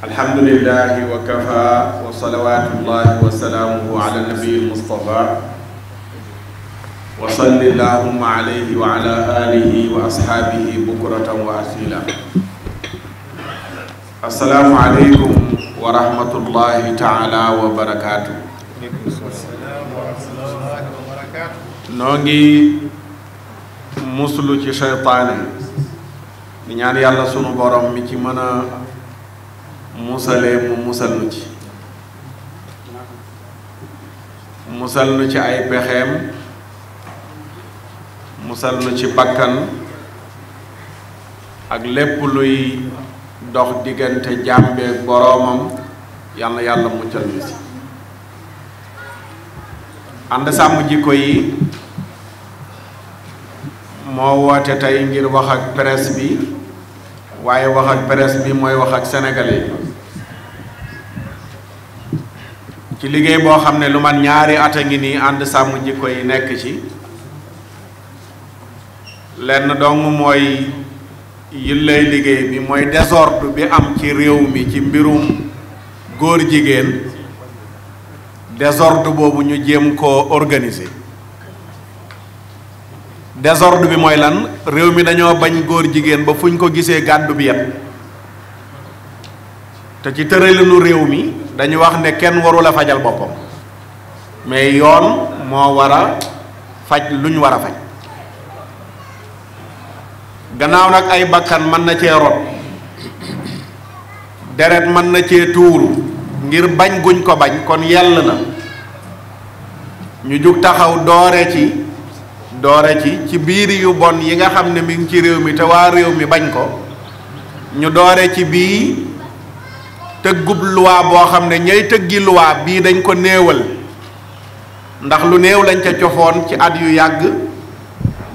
الحمد لله وكفى وصلوات الله وسلامه على النبي المصطفى وصل اللهم عليه وعلى آله وأصحابه بكرة وأصيلا. السلام عليكم ورحمة الله تعالى وبركاته. نونغي muslu ci seytaane di ñaan yàlla sunu borom mi ci mën a musalee mu musal nu ci ay pexeem musal nu ci bakkan ak lépp luy dox diggante jàmbeek boroomam yàlla yàlla muccal nu ci ànd sàmm jikko yi moo woote tey ngir wax ak presse bi waaye wax ak presse bi mooy wax ak sénégalais ci liggéey boo xam ne lu man ñaari at a ngi nii ànd sàmm jikko yi nekk ci lenn dong mooy yillay liggéey bi mooy désordre bi am ci réew mi ci mbirum góor jigéen désordre boobu ñu jéem koo organiser. désordre bi mooy lan réew mi dañoo bañ góor jigéen ba fuñ ko gisee gàddu bi yet te ci tëralinu réew mi dañu wax ne kenn warul a fajal boppam mais yoon moo war a faj luñ war a faj gannaaw nag ay bakkan mën na cee rot deret mën na cee tuuru ngir bañ guñ ko bañ kon yell na ñu jug taxaw doore ci biir yu bon yi nga xam ne mi ngi ci réew mi te waa réew mi bañ ko ñu doore ci bii tëggub luwaa boo xam ne ñay tëggi luwaa bii dañ ko néewal ndax lu néew lañ ca cofoon ci at yu yàgg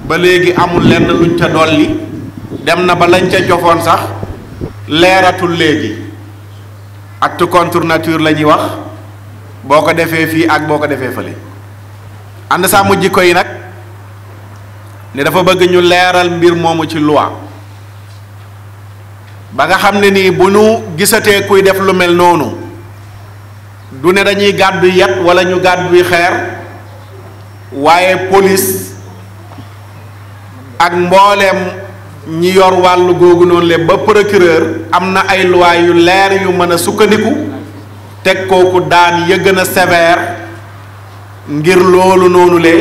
ba léegi amul lenn luñ ca dolli dem na ba lañ ca cofoon sax leeratul léegi acte contre nature la ñuy wax boo ko defee fii ak boo ko defee fële ànd sàmm jikko yi nag ne dafa bëgg ñu leeral mbir moomu ci loi ba nga xam ne nii bu ñu gisatee kuy def lu mel noonu du ne dañuy gàddu yet wala ñu gàdduy xeer waaye police ak mbooleem ñi yor wàllu googu noonu le ba procureur am na ay loi yu leer yu mën a sukkandiku teg kooku daan ya gën a sévère ngir loolu noonu le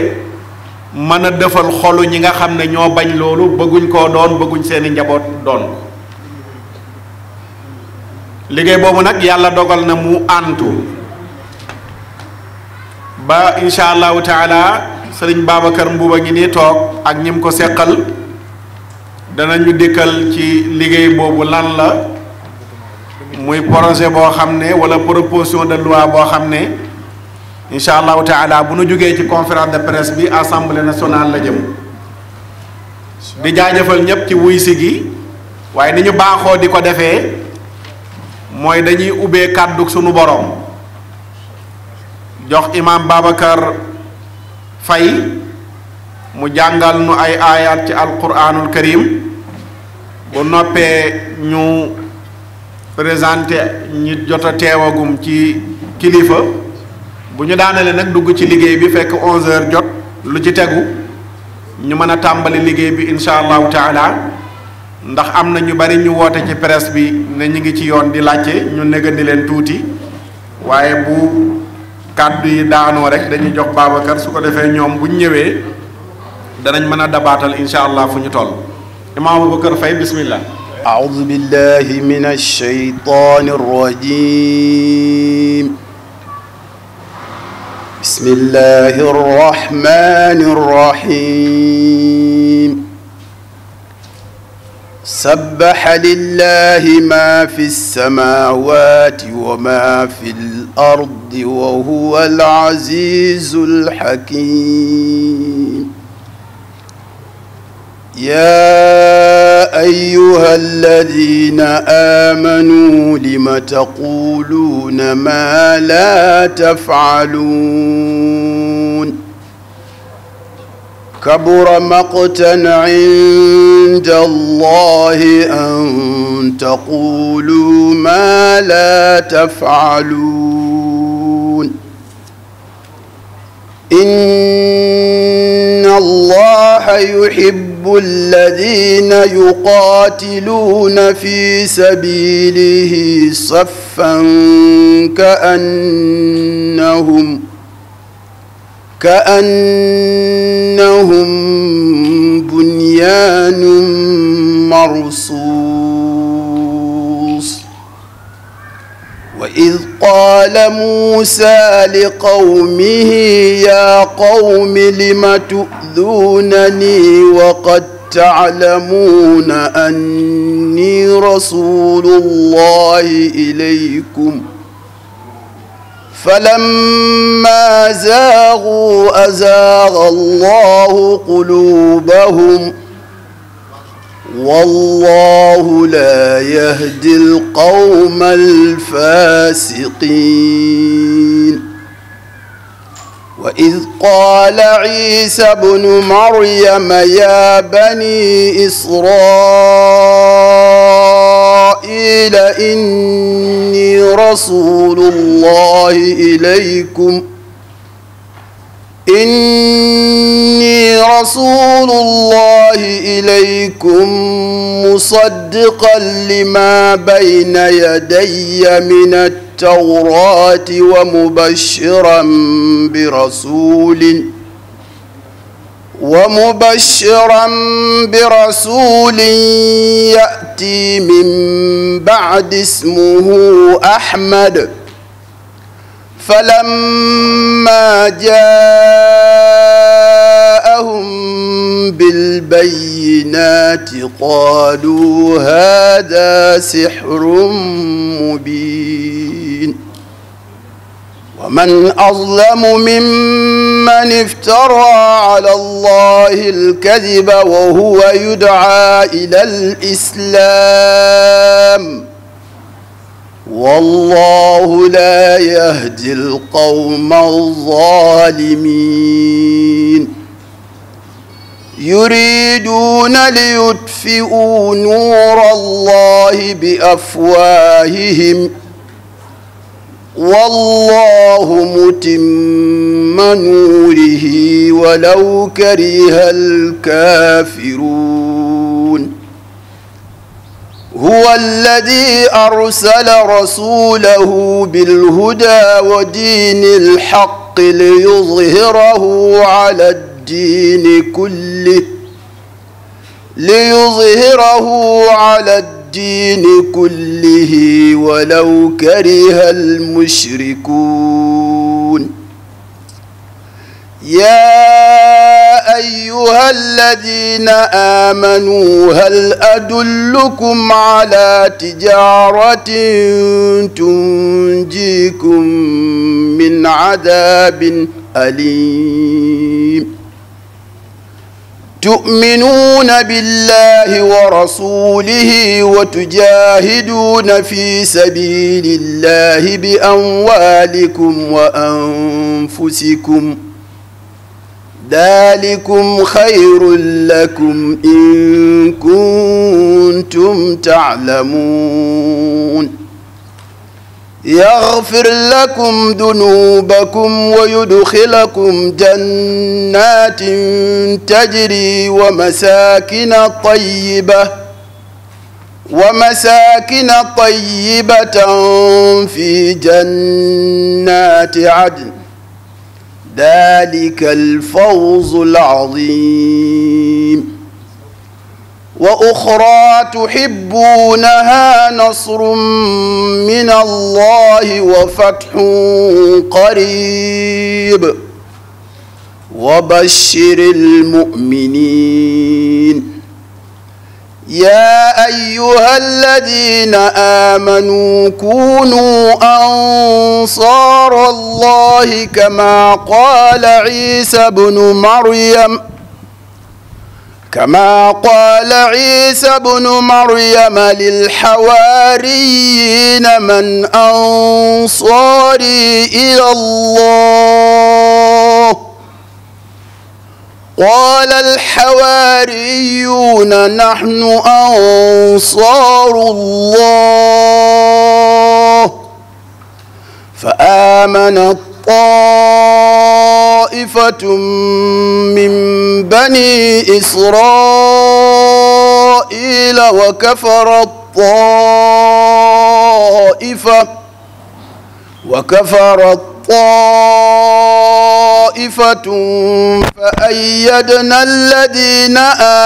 mën a defal xolu ñi nga xam ne ñoo bañ loolu bëgguñ koo doon bëgguñ seeni njaboot doon liggéey boobu nag yàlla dogal na mu antu ba insha allahu taala sëriñ Babacar Mbuuba ngi nii toog ak ñim ko seqal danañu dikkal ci liggéey boobu lan la muy projet boo xam ne wala proposition de loi boo xam ne incha allahu taala bu nu jógee ci conférence de presse bi assemblée nationale la jëm di jaajëfal ñépp ci wuy si gi waaye ni ñu baaxoo di ko defee mooy dañuy ubbee kàddu sunu borom jox imam Babacar Faye mu jàngal nu ay ayat ci alquranul karim bu noppee ñu présenté ñi jot a teewagum ci kilifa bu ñu daanale nag dugg ci liggéey bi fekk 11h jot lu ci tegu ñu mën a tàmbali liggéey bi insha allahu taala ndax am na ñu bari ñu woote ci presse bi ne ñu ngi ci yoon di laajte ñu negandi leen tuuti waaye bu kàddu yi daanoo rek dañuy jox Babacar su ko defee ñoom bu ñu ñëwee danañ mën a dabaatal insha allah fu ñu toll imaam Babacar Faye bismillah. أعوذ بالله من الشيطان الرجيم بسم الله الرحمن الرحيم سبح لله ما في السماوات وما في الأرض وهو العزيز الحكيم يا أيها الذين آمنوا لم تقولون ما لا تفعلون كبر مقتا عند الله أن تقولوا ما لا تفعلون إن الله يحب الذين يقاتلون في سبيله صفا كأنهم بنيان مرصوص وإذ قال موسى لقومه يا قوم لم تؤذونني وقد تعلمون أني رسول الله إليكم فلما زاغوا أزاغ الله قلوبهم والله لا يهدي القوم الفاسقين وإذ قال عيسى ابن مريم يا بني إسرائيل إني رسول الله إليكم مصدقا لما بين يدي من التوراة ومبشرا برسول يأتي من بعد اسمه أحمد فلما جاءهم بالبينات قالوا هذا سحر مبين ومن أظلم ممن افترى على الله الكذب وهو يدعى إلى الإسلام والله لا يهدي القوم الظالمين يريدون ليطفئوا نور الله بأفواههم والله متم نوره ولو كره الكافرون هو الذي أرسل رسوله بالهدى ودين الحق ليظهره على الدين كله ولو كره المشركون يا أيها الذين آمنوا هل أدلكم على تجارة تنجيكم من عذاب أليم تؤمنون بالله ورسوله وتجاهدون في سبيل الله بأموالكم وأنفسكم ذلكم خير لكم إن كنتم تعلمون يغفر لكم ذنوبكم ويدخلكم جنات تجري ومساكن طيبة في جنات عدن ذلك الفوز العظيم وأخرى تحبونها نصر من الله وفتح قريب وبشر المؤمنين يا أيها الذين آمنوا كونوا أنصار الله كما قال عيسى ابن مريم للحواريين من أنصاري إلى الله قال الحواريون نحن أنصار الله فآمنت طائفة من بني إسرائيل وكفرت طائفة فأيدنا الذين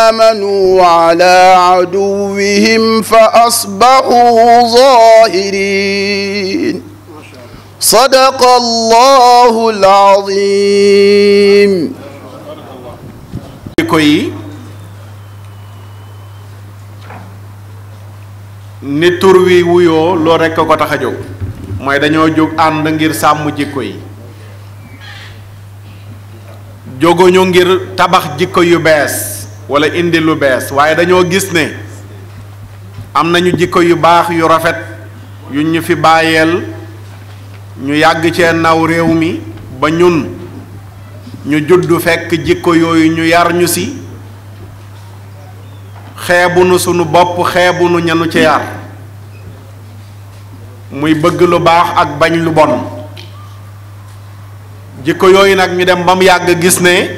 آمنوا على عدوهم فأصبحوا ظاهرين صدق الله العظيم. ni tur wi wuyoo loo rekk ko tax a jóg mooy dañoo jóg ànd ngir sàmm jikko yi jóguñu ngir tabax jikko yu bees walla indi lu bees waaye dañoo gis ne am nañu jikko yu baax yu rafet yu ñu fi bàyyeel ñu yàgg cee naw réew mi ba ñun ñu juddu fekk jikko yooyu ñu yar ñu ci xeebunu sunu bopp xeebunu ñanu ci yar muy bëgg lu baax ak bañ lu bon jikko yooyu nag ñu dem ba mu yàgg gis ne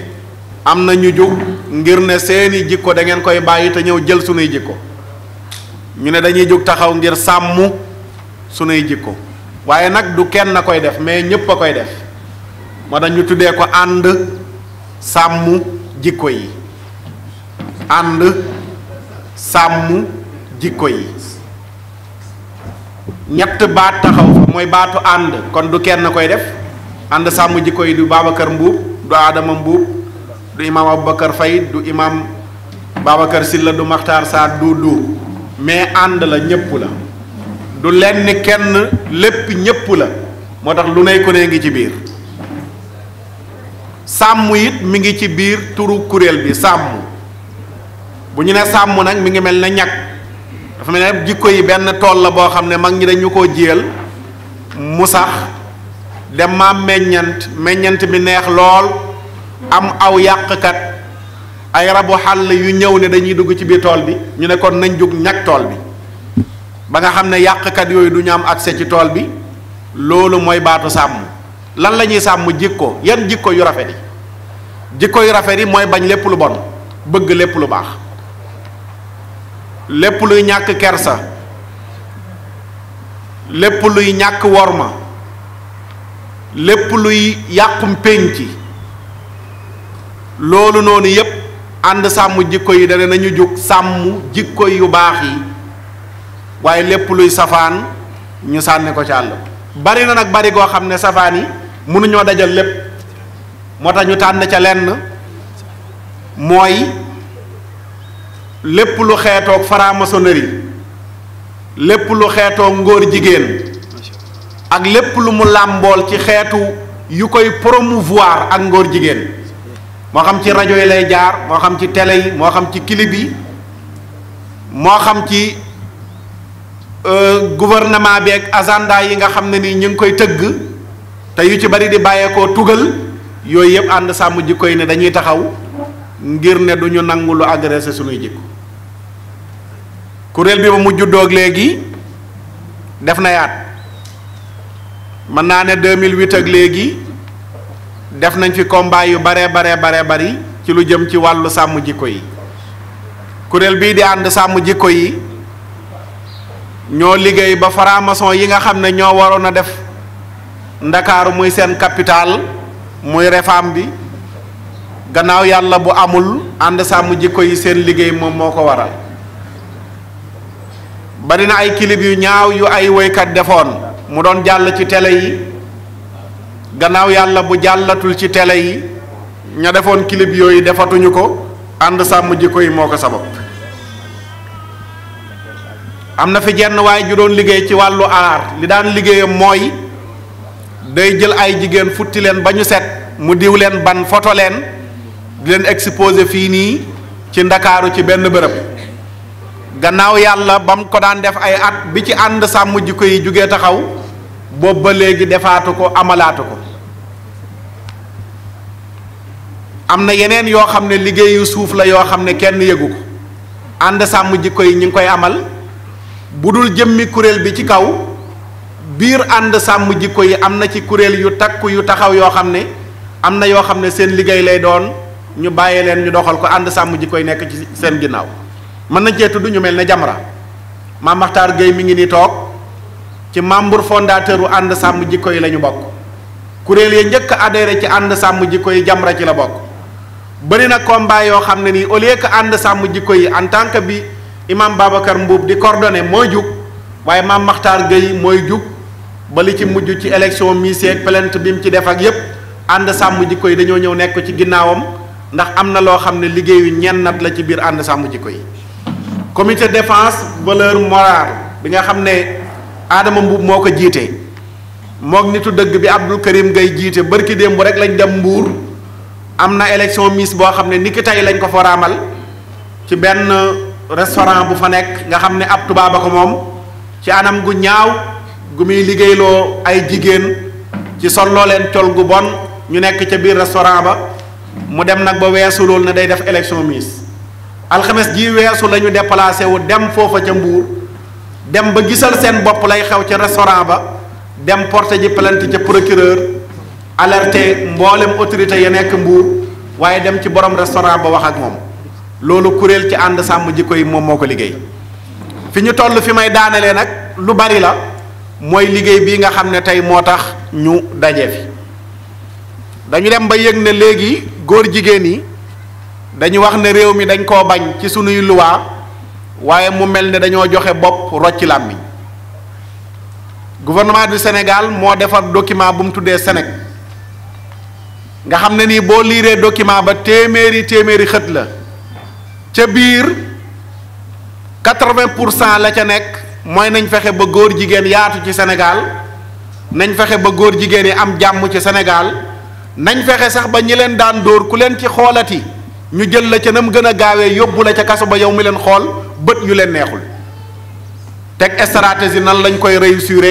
am na ñu jóg ngir ne seeni jikko da ngeen koy bàyyi te ñëw jël sunuy jikko ñu ne dañuy jóg taxaw ngir sàmm sunuy jikko waaye nag du kenn na koy def mais ñépp a koy def moo tax ñu tuddee ko ànd sàmm jikko yi ànd sàmm jikko yi ñett baat taxaw fa mooy baatu ànd kon du kenn koy def ànd sàmm jikko yi du Babacar Mbuub du Adama Mbuub du imaam Aboubacar Faye du imaam Babacar Silla du Makhtar Sarr du mais ànd la ñépp la du lenn kenn lépp ñépp la moo tax lu ne ko ne ngi ci biir sàmm it mi ngi ci biir turu kuréel bi sàmm bu ñu ne sàmm nag mi ngi mel ne ñag dafa mel ne jikko yi benn tool la boo xam ne mag ñi dañu koo jiyal mu sax dem maam meññant bi neex lool am aw yàqkat ay rabu xàll yu ñëw ne dañuy dugg ci biir tool bi ñu ne kon nañ jug ñag tool bi ba nga xam ne yàqkat yooyu du ñu am accès ci tool bi loolu mooy baatu sàmm lan la ñuy sàmm jikko yan jikko yu rafet yi jikko yu rafet yi mooy bañ lépp lu bon bëgg lépp lu baax lépp luy ñàkk kersa lépp luy ñàkk worma lépp luy yàqum pénc loolu noonu yépp ànd sàmm jikko yi dana nañu jóg sàmm jikko yu baax yi waaye lépp luy safaan ñu sànni ko ci àll bari na nag bari goo xam ne safaan yi mënuñoo dajal lépp moo tax ñu tànn ca lenn mooy lépp lu xeetoog franc-maçonnerie lépp lu xeetoog ngóor jigéen ak lépp lu mu làmbool ci xeetu yu koy promouvoir ak ngóor jigéen moo xam ci rajo yi lay jaar moo xam ci télé yi moo xam ci clip yi moo xam ci gouvernement bi ak agenda yi nga xam ne nii ñu ngi koy tëgg te yu ci bari di bàyyeekoo tugal yooyu yëpp ànd sàmm jikko yi ne dañuy taxaw ngir ne du ñu nangu lu agressé sunuy jikko kuréel bi ba mu juddoog léegi def na yaat mën naa ne 2008 ak léegi def nañ fi combat yu bare bari ci lu jëm ci wàllu sàmm jikko yi kuréel bii di ànd sàmm jikko yi ñoo liggéey ba franc-maçon yi nga xam ne ñoo waroon a def ndakaaru muy seen capital muy Refam bi gannaaw yàlla bu amul ànd sàmm jikko yi seen liggéey moom moo ko waral bari na ay clip yu ñaaw yu ay woykat defoon mu doon jàll ci télé yi gannaaw yàlla bu jàllatul ci télé yi ña defoon clip yooyu defatuñu ko ànd sàmm jikko yi moo ko sabab am na fi jenn waaye ju doon liggéey ci wàllu aar li daan liggéeyam mooy day jël ay jigéen futti leen ba ñu set mu diw leen ban photo leen di leen exposé fii nii ci ndakaaru ci benn bërëb gannaaw yàlla ba mu ko daan def ay at bi ci ànd sàmm jikko yi jugee taxaw boobu ba léegi defaatu ko amalaatu ko am na yeneen yoo xam ne liggéeyu suuf la yoo xam ne kenn yëgu ko ànd sàmm jikko yi ñu ngi koy amal bu dul jëmmi kuréel bi ci kaw biir ànd sàmm jikko yi am na ci kuréel yu takku yu taxaw yoo xam ne am na yoo xam ne seen liggéey lay doon ñu bàyyee leen ñu doxal ko ànd sàmm jikko yi nekk ci seen ginnaaw mën nañ cee tudd ñu mel ne Jamra Mame Makhtar Gueye mi ngi ni toog ci membre fondateur u ànd sàmm jikko yi la ñu bokk kuréel yi njëkk adhéré ci ànd sàmm jikko yi Jamra ci la bokk bëri na combat yoo xam ne nii au lieu que ànd sàmm jikko yi en tant que bi imam Babacar Mbuub di coordonné mooy jug waaye Mame Makhtar Gueye mooy jug ba li ci mujj ci élection misie ak plainte bi mu ci def ak yépp ànd sàmm jikko yi dañoo ñëw nekk ci ginnaawam ndax am na loo xam ne liggéeyu ñennat la ci biir ànd sàmm jikko yi comité défense valeur morale bi nga xam ne Adama Mbuub moo ko jiite moog nitu dëgg bi Abdou Karim Gueye jiite bërki démb rek lañ dem Mbuur am na élection miss boo xam ne niki tey lañ ko fa raamal ci benn restaurant bu fa nekk nga xam ne ab tubaaba ko moom ci anam gu ñaaw gu muy liggéeyloo ay jigéen ci solloo leen col gu bon ñu nekk ca biir restaurant ba mu dem nag ba weesu loolu ne day def élection miss alxames ji weesu la ñu déplacé wu dem foofa ca Mbuur dem ba gisal seen bopp lay xew ca restaurant ba dem porté ji plainte ca procureur alerté mboolem autorité ya nekk Mbuur waaye dem ci borom restaurant ba wax ak moom loolu kuréel ci ànd sàmm jikko yi moom moo ko liggéey fi ñu toll fi may daanelee nag lu bari la mooy liggéey bii nga xam ne tey moo tax ñu daje fi dañu dem ba yëg ne léegi góor jigéen yi dañu wax ne réew mi dañ koo bañ ci sunuy luwaa waaye mu mel ne dañoo joxe bopp rocc làmmiñ gouvernement du Sénégal moo defar document bu mu tuddee Sénégal nga xam ne nii boo liiree document ba téeméeri xët la ca biir 80% la ca nekk mooy nañ fexe ba góor jigéen yaatu ci Sénégal nañ fexe ba góor jigéen yi am jàmm ci Sénégal nañ fexe sax ba ñi leen daan dóor ku leen ci xoolati ñu jël la ca nam gën a gaawee yóbbu la ca kaso ba yow mi leen xool bët yu leen neexul teg stratégie nan lañ koy réussir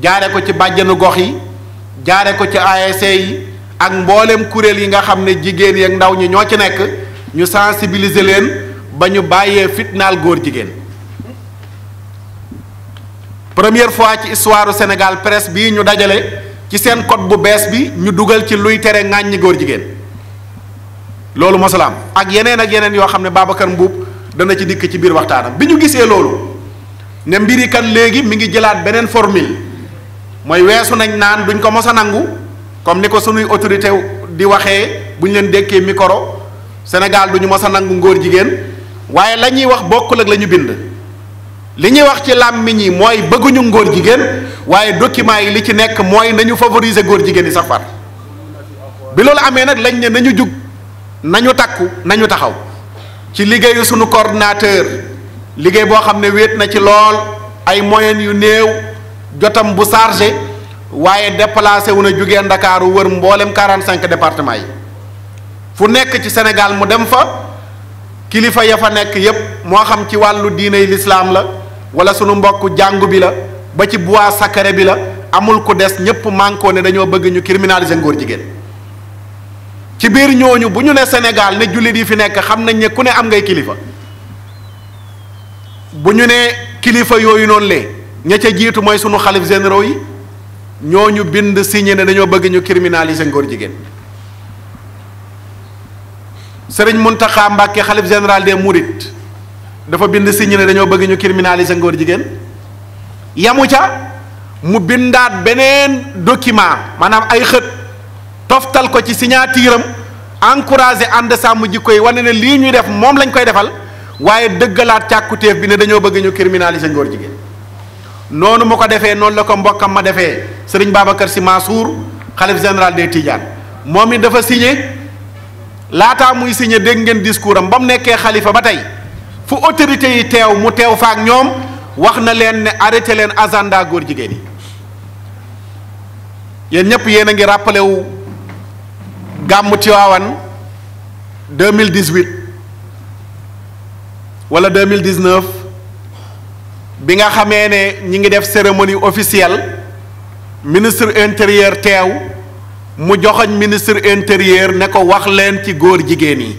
jaare ko ci bàjjanu gox yi jaare ko ci ASC yi ak mboolem kuréel yi nga xam ne jigéen yi ak ndaw ñi ñoo ci nekk ñu sensibiliser leen ba ñu bàyyee fitnaal góor jigéen première fois ci histoire Sénégal presse bii ñu dajale ci seen code bu bees bi ñu dugal ci luy tere ŋàññi góor jigéen loolu mosalaam ak yeneen yoo xam ne Babacar Mbuub dana ci dikk ci biir waxtaanam bi ñu gisee loolu ne mbiri kan léegi mi ngi jëlaat beneen formule mooy weesu nañ naan duñ ko mos a nangu comme ni ko sunuy autorité di waxee bu ñu leen dékkee micro Sénégal duñu mos a nangu ngóor jigéen waaye la ñuy wax bokkul ak la ñu bind li ñuy wax ci làmmiñ yi mooy bëgguñu ngóor jigéen waaye document yi li ci nekk mooy nañu favoriser góor jigéen yi sax far bi loolu amee nag lañ ne nañu jug nañu takku nañu taxaw ci liggéeyu sunu coordinateur liggéey boo xam ne wéet na ci lool ay moyens yu néew jotam bu chargé waaye déplacé wu na jugee Ndakaaru wër mboolem 45 départements yi fu nekk ci Sénégal mu dem fa kilifa ya fa nekk yépp moo xam ci wàllu diiney lislaam la wala sunu mbokk jàngu bi la ba ci bois sacré bi la amul ku des ñépp mànkoo ne dañoo bëgg ñu criminaliser ngóor jigéen ci biir ñooñu bu ñu ne Sénégal ne jullit yi fi nekk xam nañ ne ku ne am ngay kilifa bu ñu ne kilifa yooyu noonu lee ña ca jiitu mooy sunu xalif généraux yi ñooñu bind signé ne dañoo bëgg ñu criminaliser ngóor jigéen Sëriñ Muntaxa Mbàkke xalif général des Mourides dafa bind signé ne dañoo bëgg ñu criminaliser ngóor jigéen yamu ca mu bindaat beneen document maanaam ay xët toftal ko ci signature am encouragé ànd sàmm jikko yi wane ne lii ñuy def moom lañ koy defal waaye dëggalaat càkkutéef bi ne dañoo bëgg ñu criminaliser ngóor jigéen noonu mu ko defee noonu la ko mbokkam ma defee Sëriñ Babacar Sy Mansour xalif général des Tidianes moom it dafa signé laataa muy signé dégg ngeen discours am ba mu nekkee xalifa ba tey fu autorité yi teew mu teew fa ak ñoom wax na leen ne arrêté leen agenda góor jigéen yi yéen ñëpp yéen a ngi rappelé wu gàmmu Tiwaawan 2018 wala 2019 bi nga xamee ne ñi ngi def cérémonie officielle ministre intérieur teew mu joxoñ ministre intérieur ne ko wax leen ci góor jigéen yi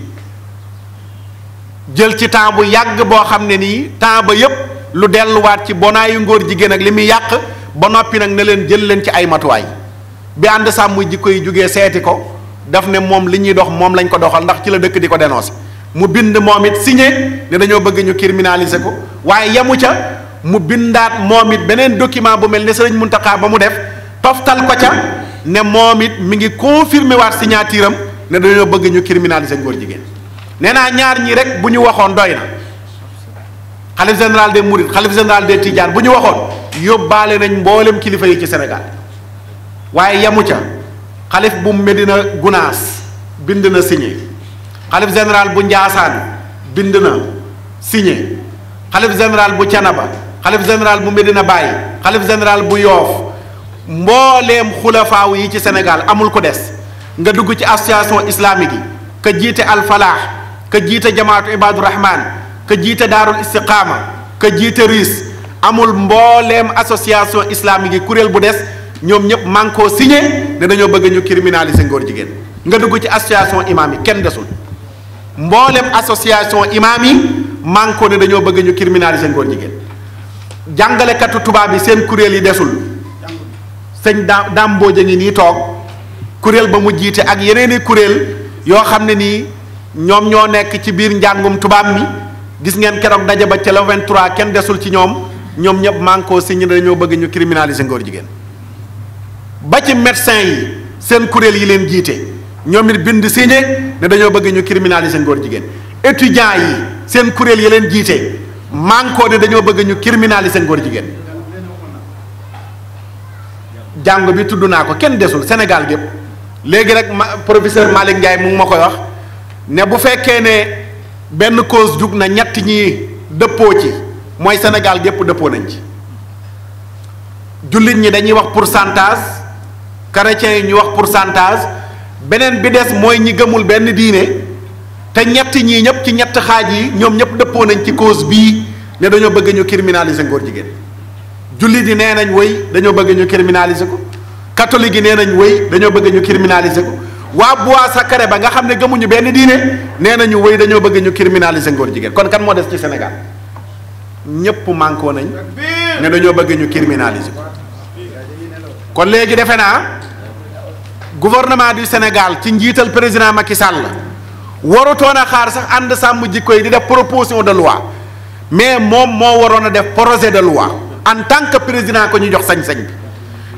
jël ci temps bu yàgg boo xam ne nii temps ba yépp lu delluwaat ci bonaayu ngóor jigéen ak li muy yàq ba noppi nag ne leen jël leen ci ay matuwaay bi ànd sàmm jikko yi jógee seeti ko daf ne moom li ñuy dox moom lañ ko doxal ndax ci la dëkk di ko dénoncé mu bind moom it signé ne dañoo bëgg ñu criminaliser ko waaye yemu ca mu bindaat moom it beneen document bu mel ne Sëriñ Muntaxa ba mu def toftal ko ca ne moom it mi ngi confirmé waat signature am ne dañoo bëgg ñu criminaliser ngóor jigéen nee naa ñaar ñii rek bu ñu waxoon doy na xalif général des Mourides xalif général des Tidianes bu ñu waxoon yóbbaale nañ mboolem kilifa yi ci Sénégal waaye yamu ca xalif bu Medina Gunaas bind na signé xalif général bu Njaasaan bind na signé xalif général bu Canaba xalif général bu Medina Baye xalif général bu Yoof mbooleem xulafaaw yi ci Sénégal amul ko des nga dugg ci association islamique yi ka jiite Al Falah ka jiite jamaatu Ibadu Rahman ka jiite Daarul Istiqaama ka jiite RIS amul mbooleem association islamique yi kuréel bu des ñoom ñëpp man koo signé ne dañoo bëgg ñu criminaliser ngóor jigéen nga dugg ci association imam yi kenn desul mbooleem association imam yi man ko ne dañoo bëgg ñu criminaliser ngóor jigéen jàngalekatu tubaab yi seen kuréel yi desul sëñ Dame Mbodj ngi nii toog kuréel ba mu jiite ak yeneeni kuréel yoo xam ne nii ñoom ñoo nekk ci biir njàngum tubaab mi gis ngeen keroog daje ba ca le 23 kenn desul ci ñoom ñëpp man koo signé ne dañoo bëgg ñu criminaliser ngóor jigéen ba ci médecin yi seen kuréel yi leen jiite ñoom it bind signé ne dañoo bëgg ñu criminaliser ngóor jigéen étudiants yi seen kuréel yi leen jiite mànkoo ne dañoo bëgg ñu criminaliser ngóor jigéen jàng bi tudd naa ko kenn desul Sénégal gépp léegi rek professeur Malick Ndiaye mu ngi ma koy wax ne bu fekkee ne benn cause jug na ñett ñi dëppoo ci mooy Sénégal gépp dëppoo nañ ci jullit ñi dañuy wax pourcentage chrétiens yi ñu wax pourcentage beneen bi des mooy ñi gëmul benn diine te ñett ñii ñëpp ci ñett xaaj yi ñoom ñëpp dëppoo nañ ci cause bii ne dañoo bëgg ñu criminaliser ngóor jigéen jullit yi nee nañ wëy dañoo bëgg ñu criminaliser ko catholique yi nee nañ wëy dañoo bëgg ñu criminaliser ko waa bois sacré ba nga xam ne gëmuñu benn diine nee nañu wëy dañoo bëgg ñu criminaliser ngóor jigéen kon kan moo des ci Sénégal ñëpp mànkoo nañ ne dañoo bëgg ñu criminaliser ko kon léegi defe naa gouvernement du Sénégal ci njiital président Macky Sall warutoon a xaar sax ànd sàmm jikko yi di def proposition de loi mais moom moo waroon a def projet de loi en tant que président ko ñu jox sañ-sañ bi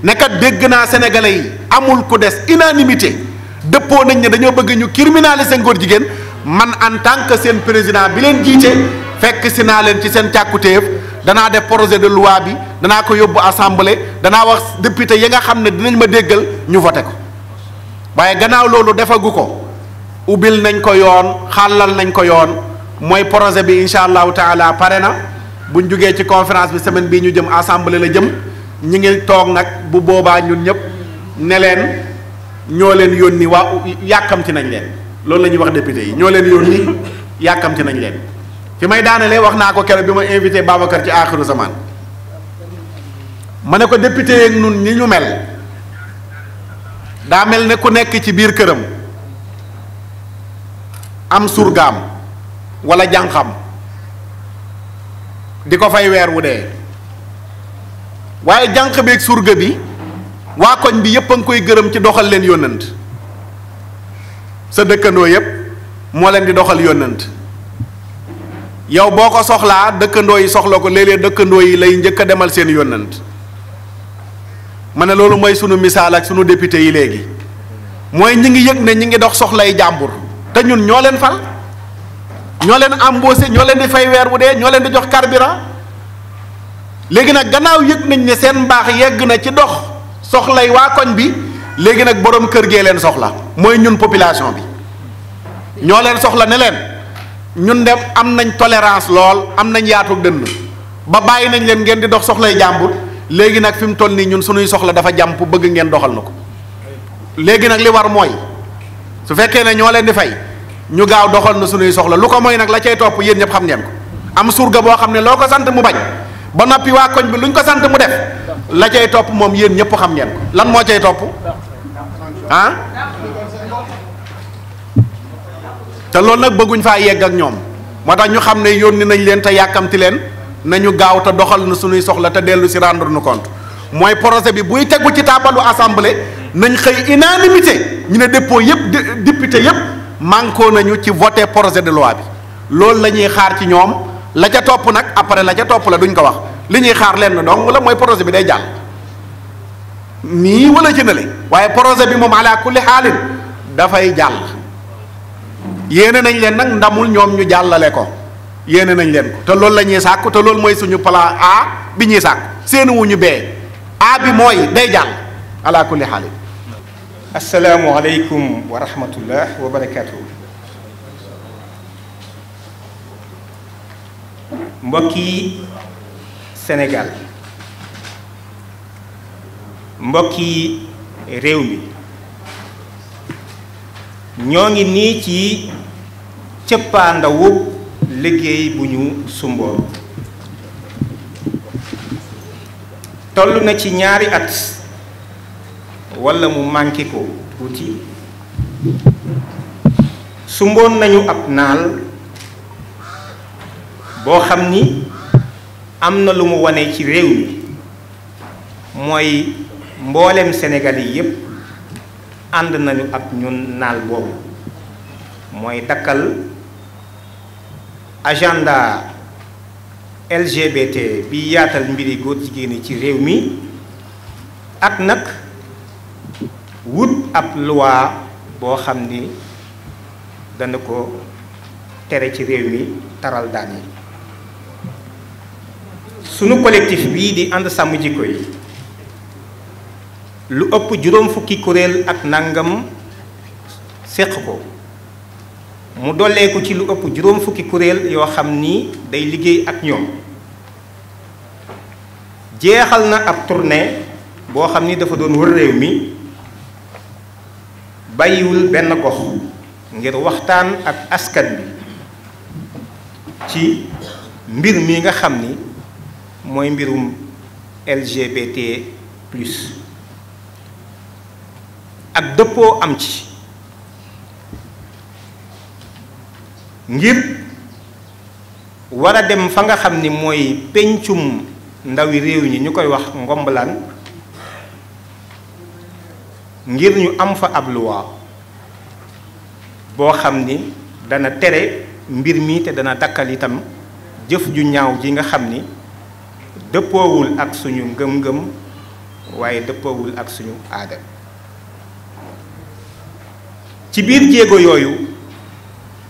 ne kat dégg naa sénégalais yi amul ku des unanimité dëppoo nañ ne dañoo bëgg ñu criminaliser ngóor jigéen man en tant que seen président bi leen jiite fekk si naa leen ci seen càkkutéef danaa def projet de loi bi danaa ko yóbbu assemblée danaa wax député yi nga xam ne dinañ ma déggal ñu voté ko waaye gannaaw loolu defagu ko ubbil nañ ko yoon xàllal nañ ko yoon mooy projet bi incha allahu taala pare na buñ jugee ci conférence bi semaine bii ñu jëm assemblée la jëm ñi ngi toog nag bu boobaa ñun ñëpp ne leen ñoo leen yónni waa yàkkamti nañ leen loolu la ñuy wax député yi ñoo leen yónni yàkkamti nañ leen fi may daanelee wax naa ko keroog bi ma invité Babacar ci aaxiru zaman ma ne ko député yeeg nun ñi ñu mel daa mel ne ku nekk ci biir këram am surgaam wala jànqam di ko fay weer wu dee waaye jànq beeg surga bi waa koñ bi yépp a ngi koy gërëm ci doxal leen yónnant sa dëkkandoo yépp moo leen di doxal yónnant yow boo ko soxlaa dëkkandoo yi soxla ko léeg-léeg dëkkandoo yi lay njëkk a demal seen yónnant ma ne loolu mooy sunu misaal ak sunu député yi léegi mooy ñi ngi yëg ne ñi ngi dox soxlay jàmbur te ñun ñoo leen fal ñoo leen embauché ñoo leen di fay weer wu dee ñoo leen di jox carburant léegi nag gannaaw yëg nañ ne seen mbaax yegg na ci dox soxlay waa koñ bi léegi nag borom kër gee leen soxla mooy ñun population bi ñoo leen soxla ne leen ñun dem am nañ tolérance lool am nañ yaatu dënn ba bàyyi nañ leen ngeen di dox soxlay jàmbur léegi nag fi mu toll nii ñun suñuy soxla dafa jàmp bëgg ngeen doxal na ko léegi nag li war mooy su fekkee ne ñoo leen di fay ñu gaaw doxal na suñuy soxla lu ko mooy nag la cay topp yéen ñëpp xam ngeen ko am surga boo xam ne loo ko sant mu bañ ba noppi waa koñ bi luñ ko sant mu def la cay topp moom yéen ñëpp xam ngeen ko lan moo cay topp ah te loolu nag bëgguñ faa yegg ak ñoom moo tax ñu xam ne yónni nañ leen te yàkkamti leen nañu gaaw te doxal na suñuy soxla te dellu si rendre nu compte mooy projet bi buy tegu ci taabalu assemblée nañ xëy unanimité ñu ne dépôt yëpp député yëpp mànkoo nañu ci voter projet de loi bi loolu la ñuy xaar ci ñoom la ca topp nag après la ca topp la duñ ko wax li ñuy xaar leen dong la mooy projet bi day jàll nii wala jënale waaye projet bi moom ala kulli xaalin dafay jàll yéene nañ leen nag ndamul ñoom ñu jàllale ko yéene nañ leen ko te loolu la ñuy sàkku te loolu mooy suñu plan A bi ñuy sàkku seeni wuñu bee A bi mooy day jàll ala kulli xaalin. asalaamualeykum wa rahmatullah wa barakaatu. mbokki Sénégal mbokki réew mi ñoo ngi nii ci cëppaandawu liggéey bu ñu sumboon toll na ci ñaari at walla mu manqué ko tuuti sumboon nañu ab naal boo xam ni am na lu mu wane ci réew mi mooy mboolem Sénégal yi yépp ànd nañu ak ñun naal boobu mooy dakkal agenda LGBT bi yaatal mbiri góor jigéen yi ci réew mi ak nag wut ab loi boo xam ni dana ko tere ci réew mi taral daan yi sunu collectif bii di ànd sàmm jikko yi lu ëpp juróom fukki kuréel ak nangam séq ko mu dolleeku ci lu ëpp juróom fukki kuréel yoo xam ni day liggéey ak ñoom jeexal na ab tournée boo xam ni dafa doon wër réew mi bàyyiwul benn gox ngir waxtaan ak askan bi ci mbir mi nga xam ni mooy mbirum LGBT plus ak dëppoo am ci ngir war a dem fa nga xam ni mooy pencum ndawi réew ñi ñu koy wax ngombalaan ngir ñu am fa ab loi boo xam ni dana tere mbir mi te dana dakkal itam jëf ju ñaaw ji nga xam ni dëppoowul ak suñu ngëm-ngëm waaye dëppoowul ak suñu aada ci biir jéego yooyu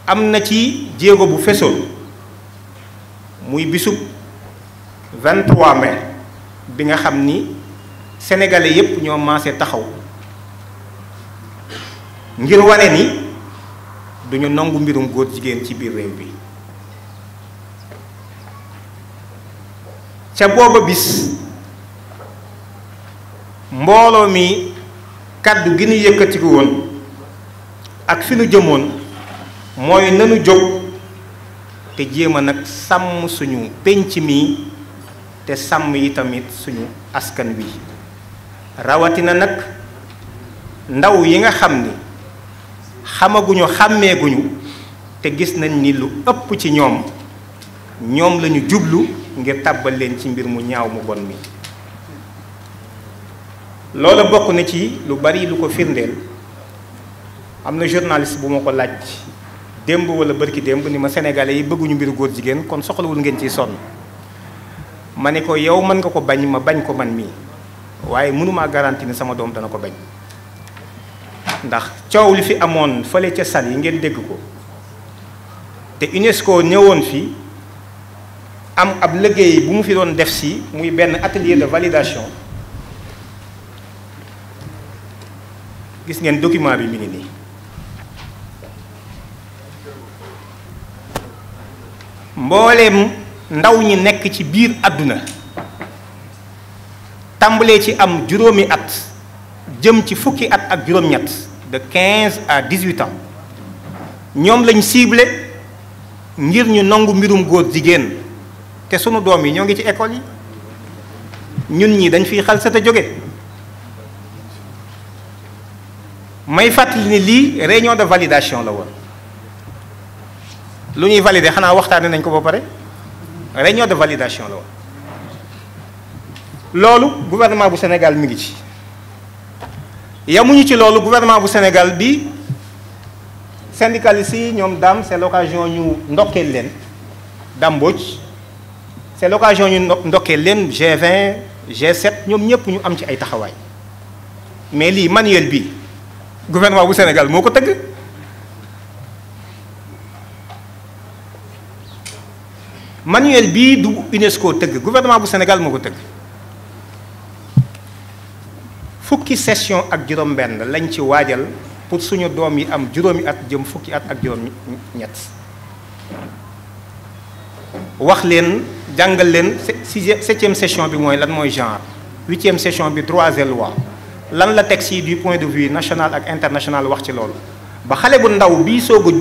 am na ci jéego bu fesoon muy bisub 23 mai bi nga xam ni sénégalais yépp ñoo maase taxaw ngir wane ni duñu nangu mbirum góor jigéen ci biir réew bi ca booba bis mbooloo mi kàddu gi ñu yëkkatiku woon ak fi nu jëmoon mooy nanu jóg te jéem a nag sàmm suñu pénc mi te sàmm yi tamit suñu askan wi rawatina nag ndaw yi nga xam ni xamaguñu xàmmeeguñu te gis nañ ni lu ëpp ci ñoom lañu jublu ngir tàbbal leen ci mbir mu ñaaw mu bon mi loola bokk na ci lu bari lu ko firndeel am na journaliste bu ma ko laaj démb wala bërki démb ni ma sénégalais yi bëgguñu mbiru góor jigéen kon soxlawul ngeen ciy sonn ma ne ko yow mën nga ko bañ ma bañ ko man mii waaye mënumaa garanti ni sama doom dana ko bañ ndax coow li fi amoon fële ca sal yi ngeen dégg ko te UNESCO ñëwoon fi am ab liggéey bu mu fi doon def si muy benn atelier de validation gis ngeen document bi mi ngi nii mbooleem ndaw ñi nekk ci biir àdduna tàmbalee ci am juróomi at jëm ci fukki at ak juróom-ñett de 15 à 18 ans ñoom lañ ciblé ngir ñu nangu mbirum góor jigéen te sunu doom yi ñoo ngi ci école yi ñun ñi dañ fiy xal sa te jóge may fàttali ni lii réunion de validation la woon lu ñuy valider xanaa waxtaane nañ ko ba pare réunion de validation la woon loolu gouvernement bu Sénégal mi ngi ci yamuñu ci loolu gouvernement bu Sénégal bi syndicalistes yi ñoom daam c'est l'occasion ñu ndokkeel leen damboj c'est l'occasion ñu ndokkeel leen G20 G7 ñoom ñëpp ñu am ci ay taxawaay mais lii manuel bi gouvernement bu Sénégal moo ko tëgg manuel bii du UNESCO tëgg gouvernement bu Sénégal moo ko tëgg fukki session ak juróom-benn lañ ci waajal pour suñu doom yi am juróomi at jëm fukki at ak juróom-ñett wax leen jàngal leen septième session bi mooy lan mooy genre huitième session bi droits et lois lan la texte yi du point de vue national ak international wax ci loolu ba xale bu ndaw bii soog a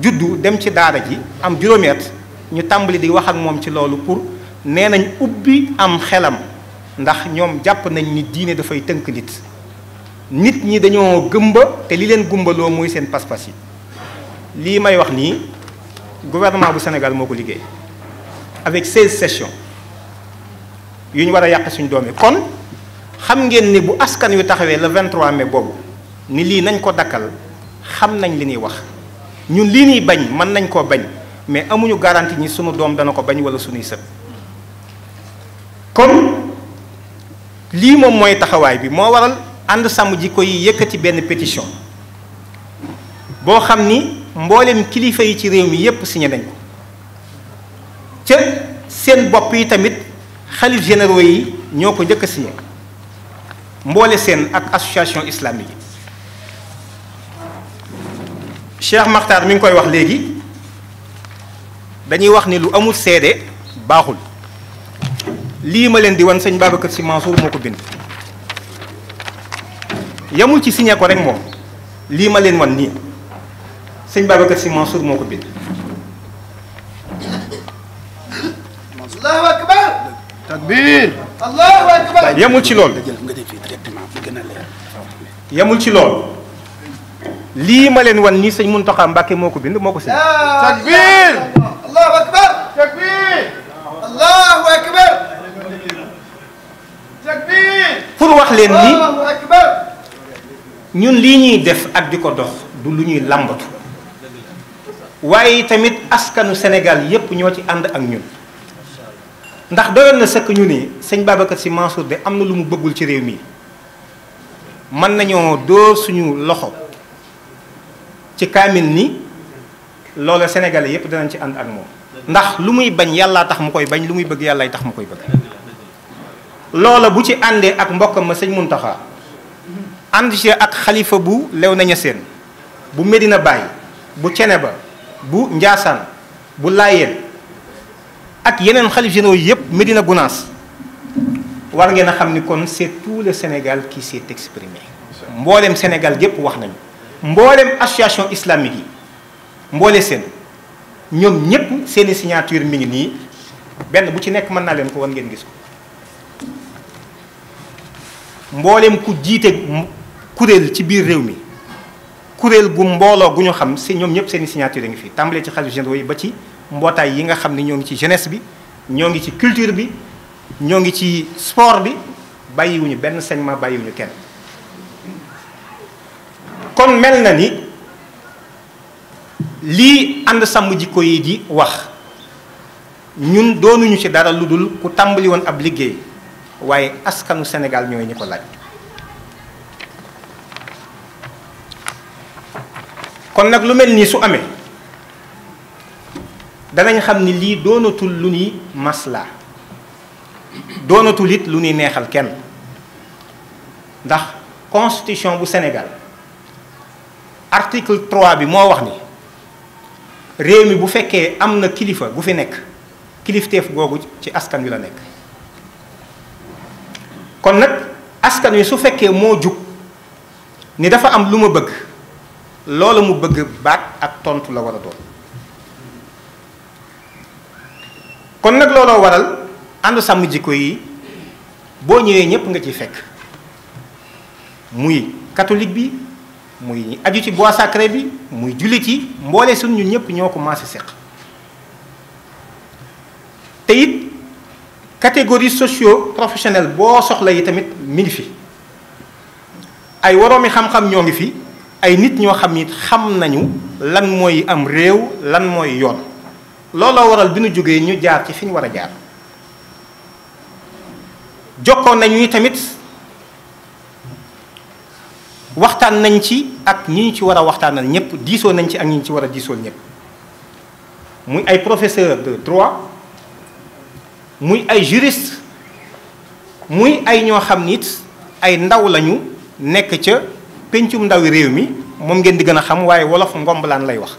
juddu dem ci daara ji am juróomi at ñu tàmbali di wax ak moom ci loolu pour nee nañ ubbi am xelam ndax ñoom jàpp nañ ni diine dafay tënk nit ñi dañoo gëmba te li leen gumbaloo mooy seen pas-pas yi lii may wax nii gouvernement bu Sénégal moo ko liggéey avec 16 sessions yu ñu war a yàq suñu doom yi kon xam ngeen ni bu askan wi taxawee le 23 mai boobu ni lii nañ ko dakkal xam nañ li ñuy wax ñun lii ñuy bañ mën nañ koo bañ mais amuñu garantie ni sunu doom dana ko bañ wala suñuy sët kon lii moom mooy taxawaay bi moo waral ànd sàmm jikko yi yëkkati benn pétition boo xam ni mboolem kilifa yi ci réew mi yépp signé nañ ko ca seen bopp yi tamit xalif généraux yi ñoo ko njëkk a signé mboole seen ak association islamique yi Cheikh Makhtar mi ngi koy wax léegi dañuy wax ni lu amul seede baaxul lii ma leen di wan sëñ Babacar Sy Mansour moo ko bind yamul ci signé ko rek moom lii ma leen wan nii sëñ Babacar Sy Mansour moo ko bind Allahu akbar takbir Allahu akbar yamul ci loolu yamul ci loolu lii ma leen wan nii sëñ Mountakha Mbacké moo ko bind moo ko signé takbir Allahu akbar takbir Allahu akbar takbir pour wax leen ni Allahu akbar ñun lii ñuy def ak di ko dox du lu ñuy làmbatu waaye tamit askanu Sénégal yépp ñoo ci ànd ak ñun ndax doyoon na sëkk ñu ni sëñ Babacar Sy Mansour de am na lu mu bëggul ci réew mi mën nañoo dóor suñu loxo ci kaamil ni loolu Sénégalais yépp danañ ci ànd ak moom ndax lu muy bañ yàllaa tax mu koy bañ lu muy bëgg yàllaay tax mu koy bëgg loola bu ci àndee ak mbokkam ma sëñ Mountakha ànd ci ak xalifa bu Léona Niassène bu Medina Baye bu Ceneba bu Njaasaan bu Laayeen ak yeneen xalif généraux yépp Medina Gounass war ngeen a xam ni kon c'est tout le Sénégal qui s'est exprimé mboolem Sénégal yépp wax nañu mboolem association islamique yi mboole seen ñoom ñépp seeni signature mi ngi nii benn bu ci nekk mën naa leen ko wan ngeen gis ko mboolem ku jiite kuréel ci biir réew mi kuréel gu mbooloo gu ñu xam si ñoom ñëpp seeni signature ngi fi tàmbalee ci xalif généraux yi ba ci mbootaay yi nga xam ne ñoo ngi ci jeunesse bi ñoo ngi ci culture bi ñoo ngi ci sport bi bàyyiwuñu benn segment bàyyiwuñu kenn kon mel na ni lii ànd sàmm jikko yi di wax ñun doonuñu ci dara lu dul ku tàmbali woon ab liggéey waaye askanu Sénégal ñooy ñi ko laaj kon nag lu mel nii su amee danañ xam ni lii doonatul lu ñuy maslaa doonatul it lu ñuy neexal kenn ndax constitution bu Sénégal article 3 bi moo wax ni réew mi bu fekkee am na kilifa gu fi nekk kilifteef googu ci askan wi la nekk kon nag askan wi su fekkee moo jug ni dafa am lu ma bëgg loola mu bëgg baat ak tontu la war a doon kon nag looloo waral ànd sàmm jikko yi boo ñëwee ñépp nga ciy fekk muy catholique bi muy aju ci bois sacré bi muy jullit yi mboole suñ ñun ñëpp ñoo ko maase seq te it catégorie socio professionnelle boo soxla yi tamit mi ngi fi ay woroomi xam-xam ñoo ngi fi ay nit ñoo xam ni xam nañu lan mooy am réew lan mooy yoon looloo waral bi nu jógee ñu jaar ci fi ñu war a jaar jokkoon nañu ni tamit waxtaan nañ ci ak ñi ñu ci war a waxtaanal ñëpp diisoo nañ ci ak ñi ñu ci war a diisool ñëpp muy ay professeur de droit muy ay juriste muy ay ñoo xam nit ay ndaw lañu nekk ca pencum ndawi réew mi moom ngeen di gën a xam waaye wolof ngombalaan lay wax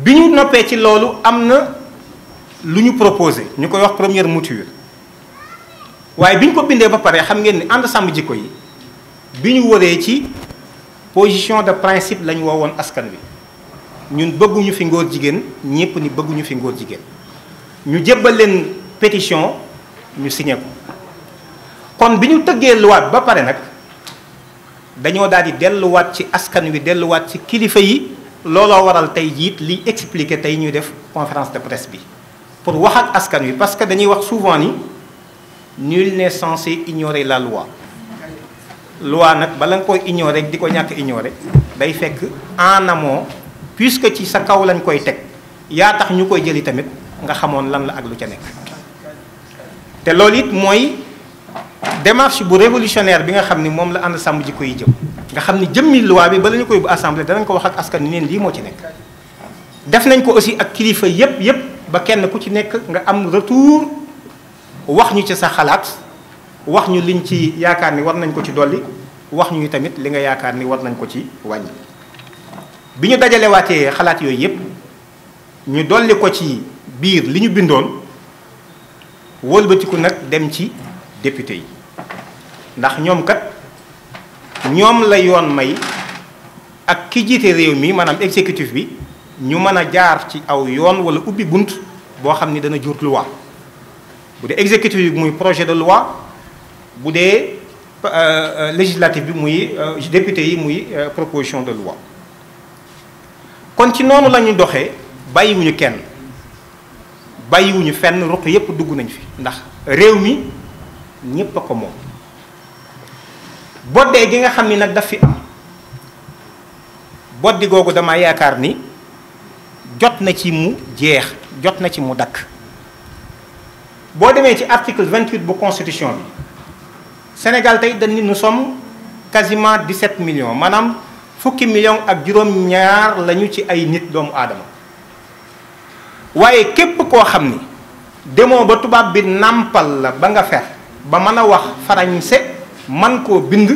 bi ñu noppee ci loolu am na lu ñu proposé ñu koy wax première mouture waaye bi ñu ko bindee ba pare xam ngeen ni ànd sàmm jikko yi bi ñu wëree ci position de principe lañu woowoon askan wi ñun bëgguñu fi ngóor jigéen ñépp ni bëgguñu fi ngóor jigéen ñu jébbal leen pétition ñu signé ko kon bi ñu tëggee luwaat ba pare nag dañoo daal di delluwaat ci askan wi delluwaat ci kilifa yi looloo waral tey jiit liy expliqué tey ñuy def conférence de presse bi pour wax ak askan wi parce que dañuy wax souvent ni nul n'est censé ignorer la loi nag bala nga koy ignorer di ko ñàkk ignorer day fekk en amont puisque ci sa kaw lañ koy teg yaa tax ñu koy jëli tamit nga xamoon lan la ak lu ca nekk te loolu it mooy démarche bu révolutionnaire bi nga xam ni moom la ànd sàmm jikko yi jëm nga xam ni jëmmi loi bi bala ñu koy bu assemblée danañ ko wax ak askan ni neen lii moo ci nekk def nañ ko aussi ak kilifa yépp ba kenn ku ci nekk nga am retour wax ñu ci sa xalaat wax ñu liñ ci yaakaar ni war nañ ko ci dolli wax ñu tamit li nga yaakaar ni war nañ ko ci wàññi bi ñu dajalewaatee xalaat yooyu yépp ñu dolli ko ci biir li ñu bindoon wëlbatiku nag dem ci député yi ndax ñoom kat ñoom la yoon may ak ki jiite réew mi maanaam exécutif bi ñu mën a jaar ci aw yoon wala ubbi bunt boo xam ni dana jur loi bu dee exécutif bi muy projet de loi bu dee législatif bi muy député yi muy proposition de loi kon ci noonu la ñu doxee bàyyiwuñu kenn bàyyiwuñu fenn ruq yépp dugg nañ fi ndax réew mi ñépp a ko moom boddee gi nga xam ni nag daf fi am boddi googu dama yaakaar ni jot na ci mu jeex jot na ci mu dakk boo demee ci article 28 bu constitution bi Sénégal tey dañ ni nous sommes quasiment 17 millions maanaam fukki millions ak juróom-ñaar lañu ci ay nit doomu aadama waaye képp koo xam ni demoo ba tubaab bi nàmpal la ba nga fer ba mën a wax farañse man koo bind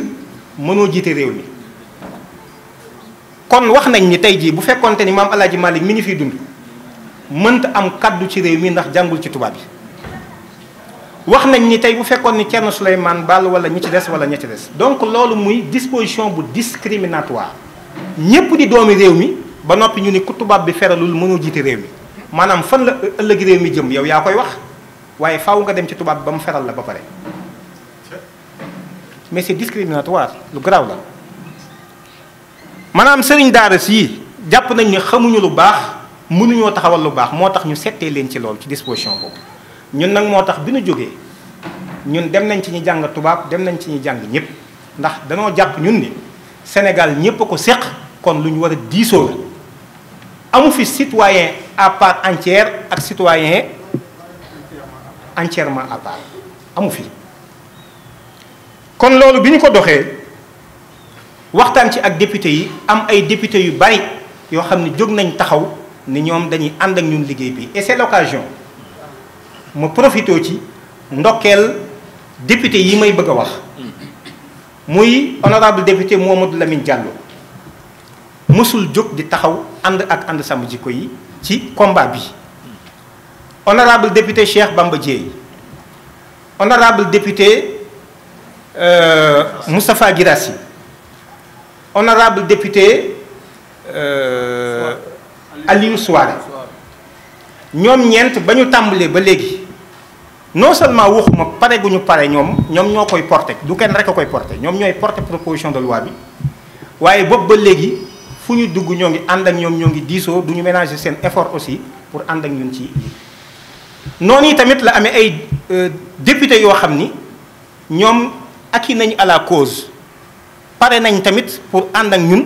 mënoo jiite réew mi kon wax nañ ni tey jii bu fekkonte ni maam El Hadj Malick mi ngi fiy dund mënta am kaddu ci réew mi ndax jàngul ci tubaab yi wax nañ ni tey bu fekkoon ni Thierno Souleymane Baal wala ñi ci des wala ña ci des donc loolu muy disposition bu discriminatoire ñépp di doomi réew mi ba noppi ñu ni ku tubaab bi feralul mënoo jiite réew mi maanaam fan la ëllëg réew mi jëm yow yaa koy wax waaye faaw nga dem ci tubaab bi ba mu feral la ba pare mais c'est discriminatoire lu garaaw la maanaam sëriñ daara sii jàpp nañ ni xamuñu lu baax mënuñoo taxawal lu baax moo tax ñu settee leen ci loolu ci disposition boobu ñun nag moo tax bi ñu jógee ñun dem nañ ci ñi jàng tubaab dem nañ ci ñi jàng ñëpp ndax danoo jàpp ñun ni Sénégal ñëpp a ko séq kon lu ñu war a diisoo la amu fi citoyen à part entière ak citoyen entièrement à part amu fi kon loolu bi ñu ko doxee waxtaan ci ak député yi am ay député yu bari yoo xam ne jóg nañ taxaw ni ñoom dañuy ànd ak ñun liggéey bi et c'est l'occasion ma profité ci ndokkeel député yi may bëgg a wax muy honorable député Mamadou Lamine Diallo mësul jóg di taxaw ànd ak ànd sàmm jikko yi ci combat bi honorable député Cheikh Bamba Dièye honorable député Moustapha Guirassy honorable député Aliou Souaré ñoom ñeent ba ñu tàmbalee ba léegi non seulement waxuma pare gu ñu pare ñoom ñoo koy porté du kenn rek a koy porté ñoom ñooy porté proposition de loi bi waaye boobu ba léegi fu ñu dugg ñoo ngi ànd ak ñoom ñoo ngi diisoo du ñu ménager seen effort aussi pour ànd ak ñun ci noonu yi tamit la amee ay député yoo xam ni ñoom acquis nañ à la cause pare nañ tamit pour ànd ak ñun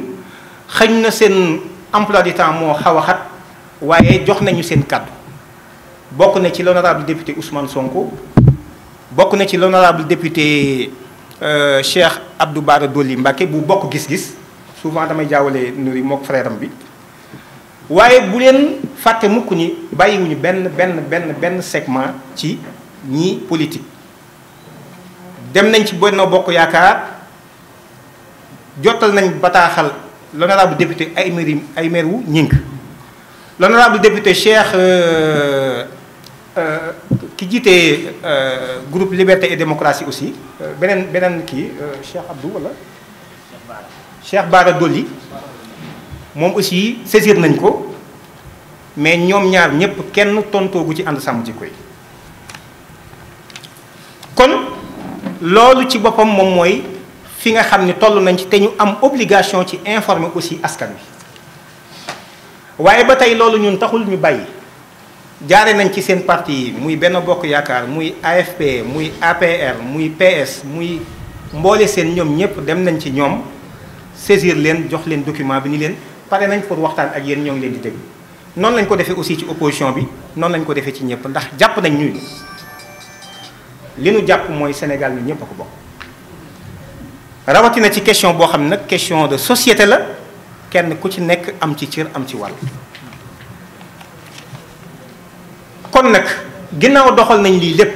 xëñ na seen emploi du temps moo xaw a xat waaye jox nañu seen kàddu bokk na ci l'honorable député Ousmane Sonko bokk na ci l'honorable député Cheikh Abdou Bara Dolly Mbacké bu bokk gis-gis souvent damay jaawale nuri mook frère am bi waaye bu leen fàtte mukk ni bàyyiwuñu benn segment ci ñi politique dem nañ ci Benno Bokk Yaakaar jotal nañ bataaxal l'honorable député Aymerou Gningue l'honorable député Cheikh ki jiite groupe Liberté et Démocratie aussi beneen kii Cheikh Abdou wala Cheikh Bara Dolly moom aussi saisir nañ ko mais ñoom ñaar ñëpp kenn tontoogu ci ànd sàmm jikko yi kon loolu ci boppam moom mooy fi nga xam ni toll nañ ci te ñu am obligation ci informer aussi askan wi waaye ba tey loolu ñun taxul ñu bàyyi jaare nañ ci seen parti yi muy Benno Bokk Yaakaar muy AFP muy APR muy PS muy mboole seen ñoom ñëpp dem nañ ci ñoom saisir leen jox leen document bi ni leen pare nañ pour waxtaan ak yéen ñoo ngi leen di déglu noonu lañ ko defee aussi ci opposition bi noonu lañ ko defee ci ñëpp ndax jàpp nañ ñuy li nu jàpp mooy Sénégal ñu ñëpp a ko bokk rawatina ci question boo xam ne nag question de société la kenn ku ci nekk am ci cër am ci wàll kon nag ginnaaw doxal nañ lii lépp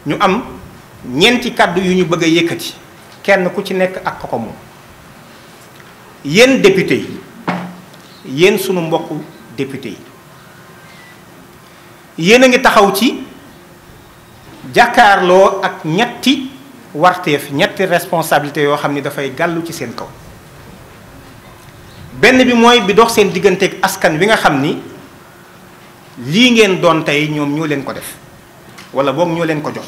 ñu am ñeenti kàddu yu ñu bëgg a yëkkati kenn ku ci nekk ak ko moom yéen député yi yéen sunu mbokku député yi yéen a ngi taxaw ci jàkkaarloo ak ñetti warteef ñetti responsabilité yoo xam ni dafay gàllu ci seen kaw benn bi mooy bi dox seen digganteeg askan wi nga xam ni lii ngeen doon tey ñoom ñoo leen ko def wala boog ñoo leen ko jox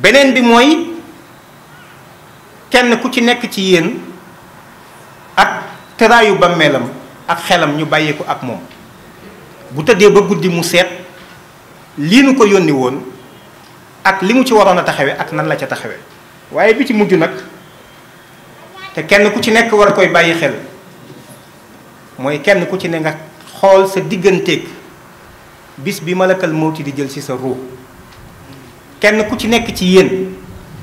beneen bi mooy kenn ku ci nekk ci yéen ak tëraayu bàmmeelam ak xelam ñu bàyyee ko ak moom bu tëddee ba guddi mu seet lii nu ko yónni woon ak li mu ci waroon a taxawe ak nan la ca taxawe waaye bi ci mujj nag te kenn ku ci nekk war a koy bàyyi xel mooy kenn ku ci ne nga xool sa digganteeg bis bi malakal mawti di jël ci sa ruux kenn ku ci nekk ci yéen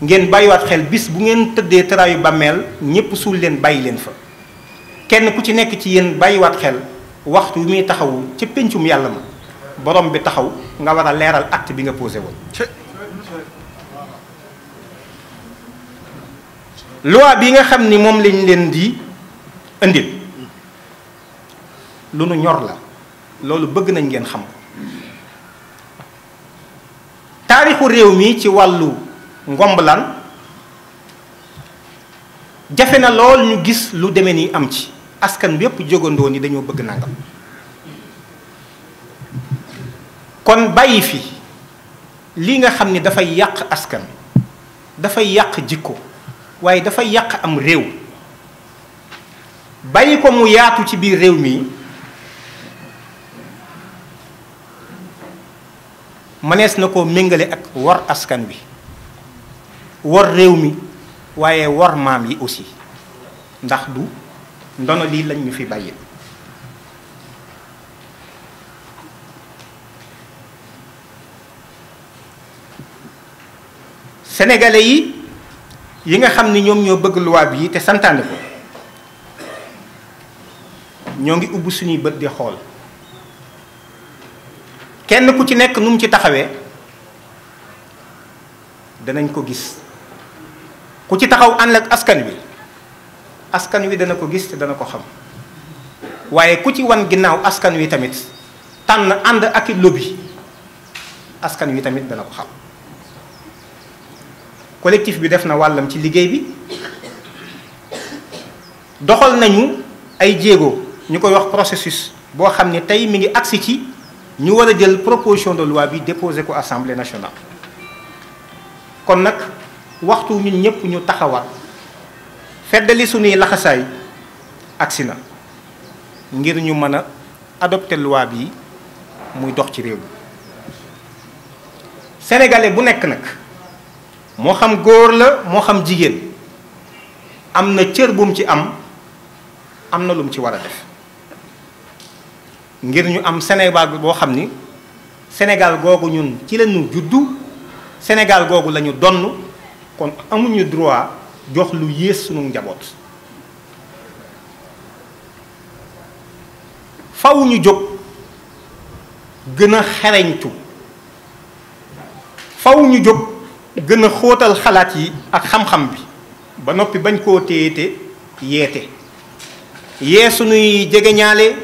ngeen bàyyiwaat xel bis bu ngeen tëddee tëraayu bàmmeel ñépp suul leen bàyyi leen fa kenn ku ci nekk ci yéen bàyyiwaat xel waxtu wi muy taxawu ca péncum yàlla ma borom bi taxaw nga war a leeral acte bi nga posé woon loi bi nga xam ni moom lañ leen di indil lu nu ñor la loolu bëgg nañ ngeen xam ko taarixu réew mi ci wàllu ngomblaan jafe na lool ñu gis lu demee ni am ci askan bi yépp jógandoo ni dañoo bëgg nangam kon bàyyi fi lii nga xam ni dafay yàq askan dafay yàq jikko waaye dafay yàq am réew bàyyi ko mu yaatu ci biir réew mi mënees na koo méngale ak war askan wi war réew mi waaye war maam yi aussi ndax du ndono lii lañ ñu fi bàyyi sénégalais yi nga xam ni ñoom ñoo bëgg loi bi te santaane ko ñoo ngi ubbi suñuy bët di xool kenn ku ci nekk nu mu ci taxawee danañ ko gis ku ci taxaw ànd ak askan wi dana ko gis te dana ko xam waaye ku ci wan ginnaaw askan wi tamit tànn ànd ak i lobby askan wi tamit dana ko xam collectif bi def na wàllam ci liggéey bi doxal nañu ay jéego ñu koy wax processus boo xam ne tey mi ngi agsi ci ñu war a jël proposition de loi bi déposé ko assemblée nationale. kon nag waxtu ñun ñëpp ñu taxawaat feddali suñuy laxasaay agsi na ngir ñu mën a adopté loi bi muy dox ci réew mi. sénégalais bu nekk nag moo xam góor la moo xam jigéen am na cër bu mu ci am na lu mu ci war a def ngir ñu am Sénégal boo xam ni Sénégal googu ñun ci la ñu juddu Sénégal googu la ñu donn kon amuñu droit jox lu yées sunu njaboot. faw ñu jóg gën a xereñtu faw ñu jóg gën a xóotal xalaat yi ak xam-xam bi ba noppi bañ koo téyete yeete yee sunuy jegeñaale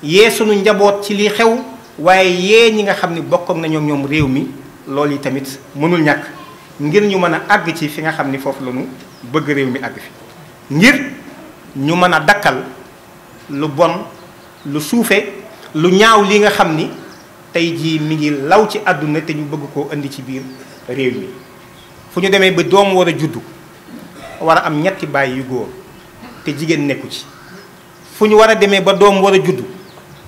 yee sunu njaboot ci li xew waaye yee ñi nga xam ni bokk ak nañoo ñoom réew mi loolu yi tamit mënul ñàkk ngir ñu mën a àgg ci fi nga xam ni foofu la ñu bëgg réew mi àgg fi ngir ñu mën a dakkal lu bon lu suufe lu ñaaw li nga xam ni tey jii mi ngi law ci àdduna te ñu bëgg koo indi ci biir réew mi fu ñu demee ba doom war a juddu war a am ñetti baay yu góor te jigéen nekku ci fu ñu war a demee ba doom war a juddu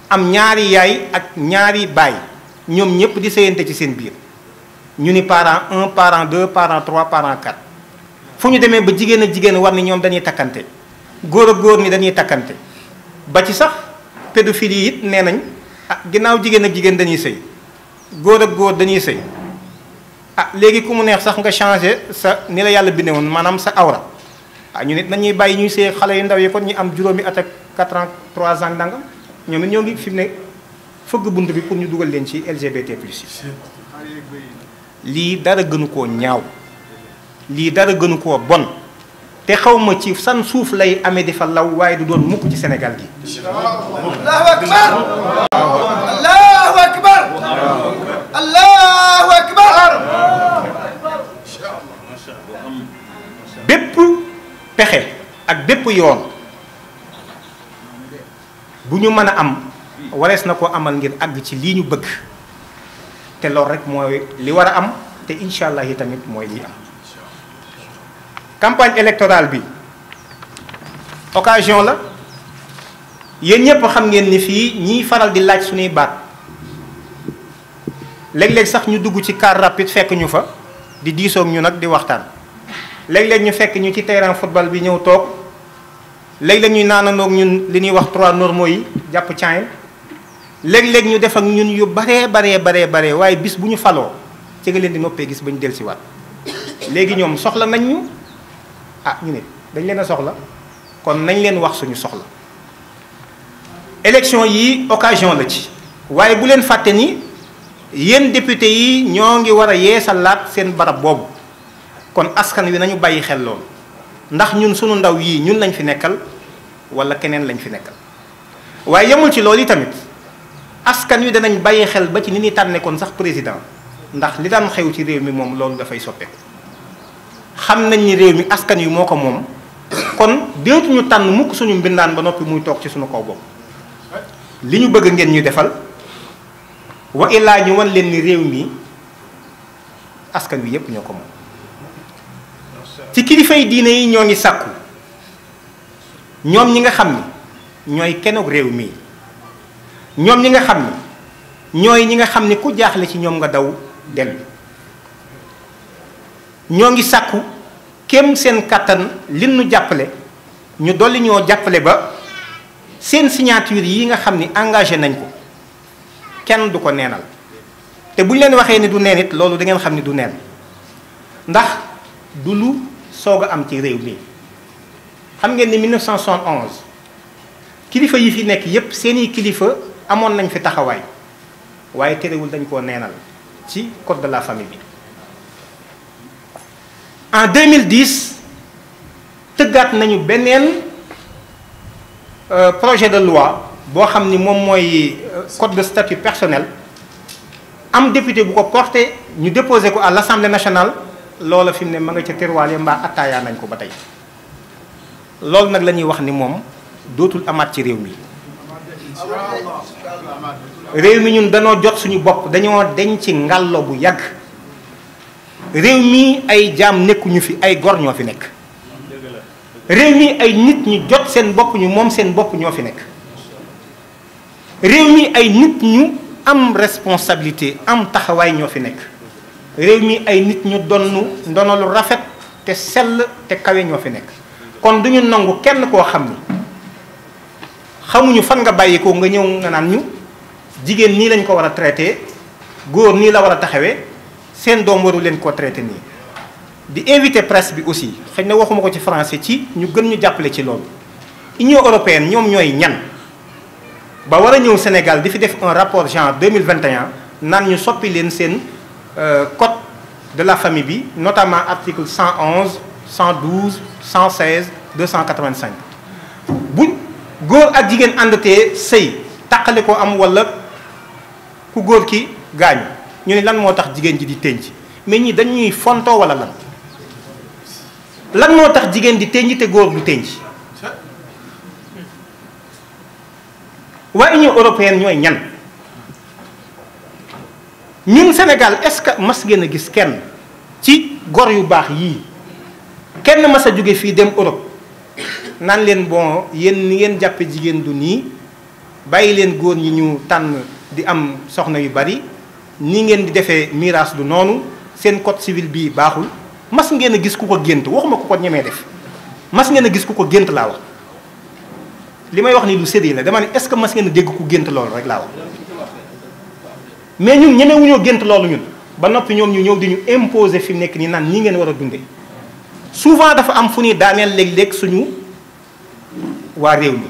am ñaari yaay ak ñaari baay ñoom ñëpp di sëyante ci seen biir ñu ni parent 1 parent 2 parent 3 parent 4 fu ñu demee ba jigéen ak jigéen war ni ñoom dañuy takkante góor ak góor ni dañuy takkante ba ci sax pédophilie it nee nañ ginnaaw jigéen ak jigéen dañuy sëy góor ak góor dañuy sëy léegi ku mu neex sax nga changé sa ni la yàlla bindee woon maanaam sa awra ñu nit nañuy bàyyi ñuy sëy xale yu ndaw yi kon ñu am juróomi at ak 4 ans 3 ans ndangam ñoom it ñoo ngi fi mu ne fëgg bunt bi pour ñu dugal leen ci LGBT plus yi lii dara gënu koo ñaaw lii dara gënu koo bon te xawma ci san suuf lay amee di fa law waaye du doon mukk ci Sénégal gi. allahu akbar allahu akbar allahu akbar. bépp pexe ak bépp yoon bu ñu mën a am warees na ko amal ngir àgg ci lii ñu bëgg te loolu rek mooy li war a am te incha allah yi tamit mooy li am. campagne électorale bi occasion la yéen ñëpp xam ngeen ni fii ñiy faral di laaj suñuy baat léeg-léeg sax ñu dugg ci car rapide fekk ñu fa di diisoog ñu nag di waxtaan léeg-léeg ñu fekk ñu ci terrain football bi ñëw toog léeg-léeg ñuy naanandoog ñun li ñuy wax 3 normaux yi jàpp caayin léeg-léeg ñu def ak ñun yu baree waaye bis bu ñu faloo ci nga leen di noppee gis ba ñu dellusiwaat léegi ñoom soxla nañ ñu. ñu ne dañ leen a soxla kon nañ leen wax suñu soxla élection yi occasion la ci waaye bu leen fàtte ni yéen député yi ñoo ngi war a yeesalaat seen barab boobu kon askan wi nañu bàyyi xel loolu ndax ñun suñu ndaw yii ñun lañ fi nekkal wala keneen lañ fi nekkal waaye yemul ci loolu yi tamit askan wi danañ bàyyi xel ba ci ni ñuy tànne kon sax président ndax li daan xew ci réew mi moom loolu dafay soppeeku. xam nañ ni réew mi askan wi moo ko moom kon dootuñu tànn mukk suñu mbindaan ba noppi muy toog ci suñu kaw bopp li ñu bëgg ngeen ñu defal wa illaa ñu wan leen ni réew mi askan wi yépp ñoo ko moom. ci kilifay diine yi ñoo ngi sàkku ñoom ñi nga xam ni ñooy kenoog réew mi ñoom ñi nga xam ni ñooy ñi nga xam ni ku jaaxle ci ñoom nga daw dellu. ñoo ngi sàkku kem seen kàttan lin nu jàppale ñu dolli ñoo jàppale ba seen signature yi nga xam ni engagé nañ ko kenn du ko neenal te bu ñu leen waxee ni du neen it loolu da ngeen xam ni du neen ndax du lu soog a am ci réew mi. xam ngeen ni 1971 kilifa yi fi nekk yépp seeni kilifa amoon nañ fi taxawaay waaye terewul dañ koo neenal ci code de la famille bi. en 2010 tëggaat nañu beneen projet de loi boo xam ni moom mooy code de statut personnel am député bu ko porté ñu déposé ko à l'Assemblée nationale loola fi mu ne ma nga ca terwaale mbaa attaayaa nañ ko ba tey loolu nag la ñuy wax ni moom dootul amaat ci réew mi réew mi ñun danoo jot suñu bopp dañoo deñ ci ngàllo bu yàgg réew mi ay jaam nekkuñu fi ay gor ñoo fi nekk réew mi ay nit ñu jot seen bopp ñu moom seen bopp ñoo fi nekk réew mi ay nit ñu am responsabilité am taxawaay ñoo fi nekk réew mi ay nit ñu ndono lu rafet te sell te kawe ñoo fi nekk kon duñu nangu kenn koo xam ni xamuñu fan nga bàyyi ko nga ñëw nga naan ñu jigéen nii lañ ko war a traité góor nii la war a taxawee seen doom waru leen koo traité nii di invité presse bi aussi xëy na waxuma ko ci français ci ñu gën ñu jàppale ci loolu Union européenne ñoom ñooy ñan ba war a ñëw Sénégal di fi def un rapport genre 2021 naan ñu soppi leen seen code de la famille bi notamment article 111 112 116 285 bu góor ak jigéen àndatee sëy taqale ko am walla ku góor ki gaañu ñu ne lan moo tax jigéen ji di tënc mais ñi dañuy fontoo walla lan moo tax jigéen di tënc te góor du tënc waa Union européenne ñooy ñan ñun Sénégal est-ce que mas ngeen a gis kenn ci gor yu baax yii kenn mas a jóge fii dem Europe naan leen bon yéen ni ngeen jàppe jigéen du nii bàyyi leen góor ñi ñu tànn di am soxna yu bari ni ngeen di defee miraas du noonu seen code civil bii baaxul mas ngeen a gis ku ko gént waxuma ku ko ñemee def mas ngeen a gis ku ko gént laa wax li may wax ni lu séddee la dama ne est-ce que mas ngeen a dégg ku gént loolu rek laa wax mais ñun ñemewuñoo gént loolu ñun ba noppi ñoom ñu ñëw di ñu imposer fi mu nekk nii naan ñii ngeen war a dundee souvent dafa am fu ñuy daaneel léeg-léeg suñu waa réew mi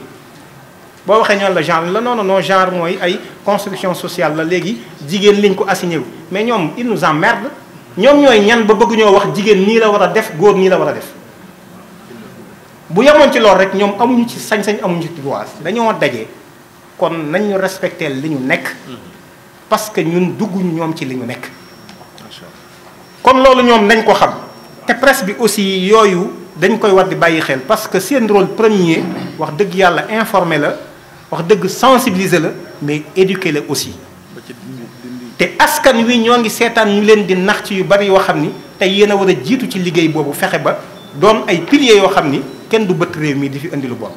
boo waxee ñoon la genre la non genre mooy ay construction sociale la léegi jigéen liñ ko assigné wu mais ñoom ils nous emmerdent ñoom ñooy ñan ba bëgg ñoo wax jigéen nii la war a def góor nii la war a def bu yemoon ci loolu rek ñoom amuñu ci sañ-sañ amuñu ci droit dañoo daje kon nañ ñu respecté li ñu nekk parce que ñun dugguñu ñoom ci li ñu nekk kon loolu ñoom nañ ko xam te presse bi aussi yooyu dañ koy war di bàyyi xel parce que seen rôle premier wax dëgg yàlla informer la wax dëgg sensibiliser la mais éduquer la aussi te askan wi ñoo ngi seetaan ñu leen di nax ci yu bari yoo xam ni tey yéen a war a jiitu ci liggéey boobu fexe ba doon ay piliers yoo xam ni kenn du bët réew mi di fi indi lu bon.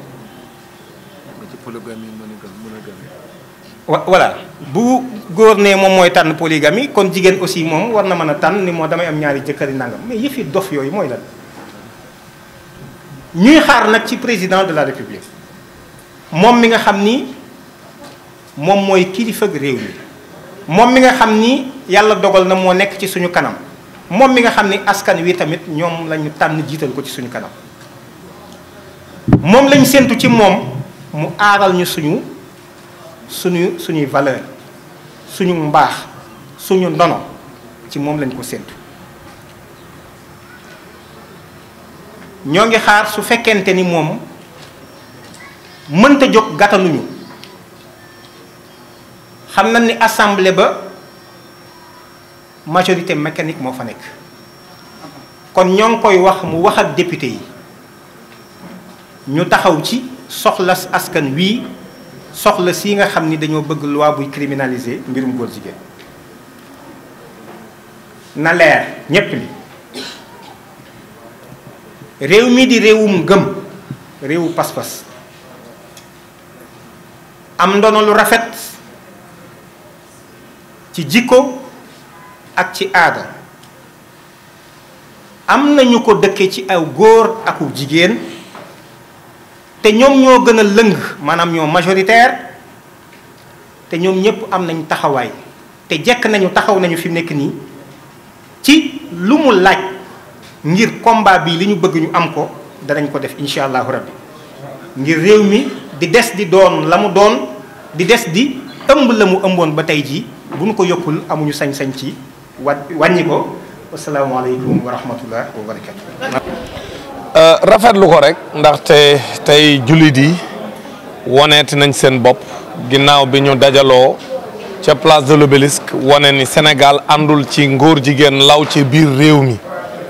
voilà bu góor ne moom mooy tànn polygamie kon jigéen aussi moom war na mën a tànn ni moo damay am ñaari jëkkëri nangam mais yëfi dof yooyu mooy lan. ñuy xaar nag ci président de la république moom mi nga xam ni moom mooy kilifa réew mi moom mi nga xam ni yàlla dogal na moo nekk ci suñu kanam moom mi nga xam ni askan wi tamit ñoom lañu tànn jiital ko ci suñu kanam moom lañ séntu ci moom mu aaral ñu suñuy valeur suñu mbaax suñu ndono ci moom lañ ko séntu ñoo ngi xaar su fekkente ni moom mënta jóg gàttanuñu xam nañ ni assemblée ba majorité mécanique moo fa nekk kon ñoo ngi koy wax mu wax ak député yi ñu taxaw ci soxla askan wii soxla si nga xam ni dañoo bëgg loi buy criminaliser mbirum góor jigéen na leer ñépp li réew mi di réewum gëm réewu pas-pas am ndono lu rafet ci jikko ak ci aada am nañu ko dëkke ci aw góor aku jigéen te ñoom ñoo gën a lëng maanaam ñoo majoritaire te ñoom ñëpp am nañ taxawaay te jekk nañu taxaw nañu fi mu nekk nii ci lu mu laaj ngir combat bi li ñu bëgg ñu am ko danañ ko def incha allahu rabbi ngir réew mi di des di doon la mu doon di des di ëmb la mu ëmboon ba tey jii bu ñu ko yokkul amuñu sañ-sañ ci wàññi ko asalaamaaleykum wa rahmatullah wa barakatu. rafetlu ko rek ndaxte tey jullit yi woneeti nañ seen bopp ginnaaw bi ñu dajaloo ca place de l'Obélisque wane ni Sénégal àndul ci ngóor jigéen law ci biir réew mi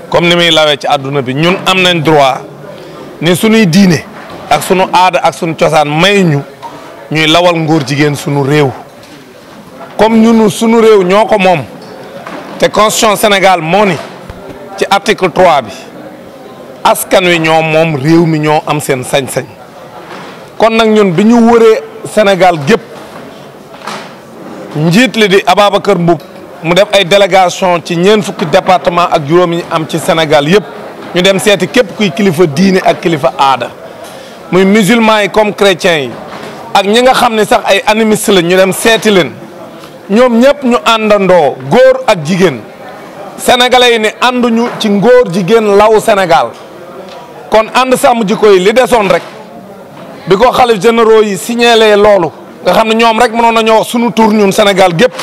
comme ni muy lawee ci àdduna bi ñun am nañ droit ni suñuy diine ak sunu aada ak sunu cosaan may ñu ñuy lawal ngóor jigéen sunu réew comme ñunu sunu réew ñoo ko moom te constitution Sénégal moo ni ci article 3 bi askan wi ñoo moom réew mi ñoo am seen sañ-sañ kon nag ñun bi ñu wëree Sénégal gépp njiit li di Ababacar Mboup mu def ay délégation ci ñeent fukki département ak juróom yi am ci Sénégal yëpp ñu dem seeti képp kuy kilifa diine ak kilifa aada muy musulman yi comme chrétiens yi ak ñi nga xam ne sax ay animiste la ñu dem seeti leen ñoom ñëpp ñu àndandoo góor ak jigéen sénégalais yi ne ànduñu ci ngóor jigéen law Sénégal kon ànd sàmm jikko yi li desoon rek bi ko xalif généraux yi signalé loolu nga xam ne ñoom rek mënoon nañoo wax sunu tur ñun Sénégal gépp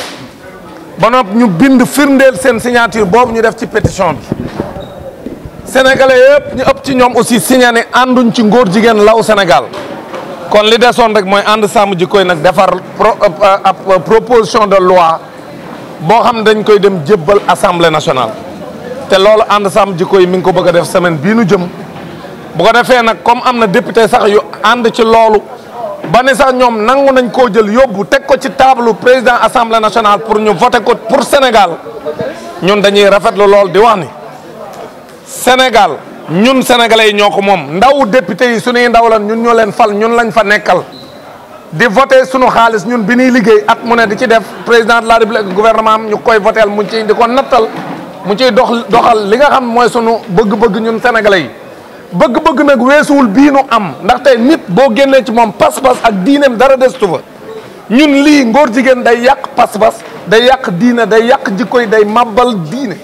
ba noppi ñu bind firndeel seen signature boobu ñu def ci pétition bi sénégalais yëpp ñu ëpp ci ñoom aussi signé ne ànduñ ci ngóor jigéen law Sénégal kon li desoon rek mooy ànd sàmm jikko yi nag defar proposition de loi boo xam ne dañ koy dem jébbal assemblée nationale te loolu ànd sàmm jikko yi mi ngi ko bëgg a def semaine bii nu jëm bu ko defee nag comme am na député sax yu ànd ci loolu ba ne sax ñoom nangu nañ koo jël yóbbu teg ko ci table président assemblée nationale pour ñu voter ko pour Sénégal ñun dañuy rafetlu lool di wax ni Sénégal ñun sénégalais yi ñoo ko moom ndaw député yi suñuy ndaw lan ñun ñoo leen fal ñun lañ fa nekkal di voter sunu xaalis ñun bi ñuy liggéey at mu ne di ci def président de la république gouvernement am ñu koy votel mu ci di ko nattal mu ciy doxal li nga xam mooy sunu bëgg-bëgg ñun sénégalais yi bëgg-bëgg nag weesuwul bii nu am ndaxte nit boo génnee ci moom pas-pas ak diineem dara destu fa ñun lii ngóor jigéen day yàq pas-pas day yàq diine day yàq jikko yi day màbbal diine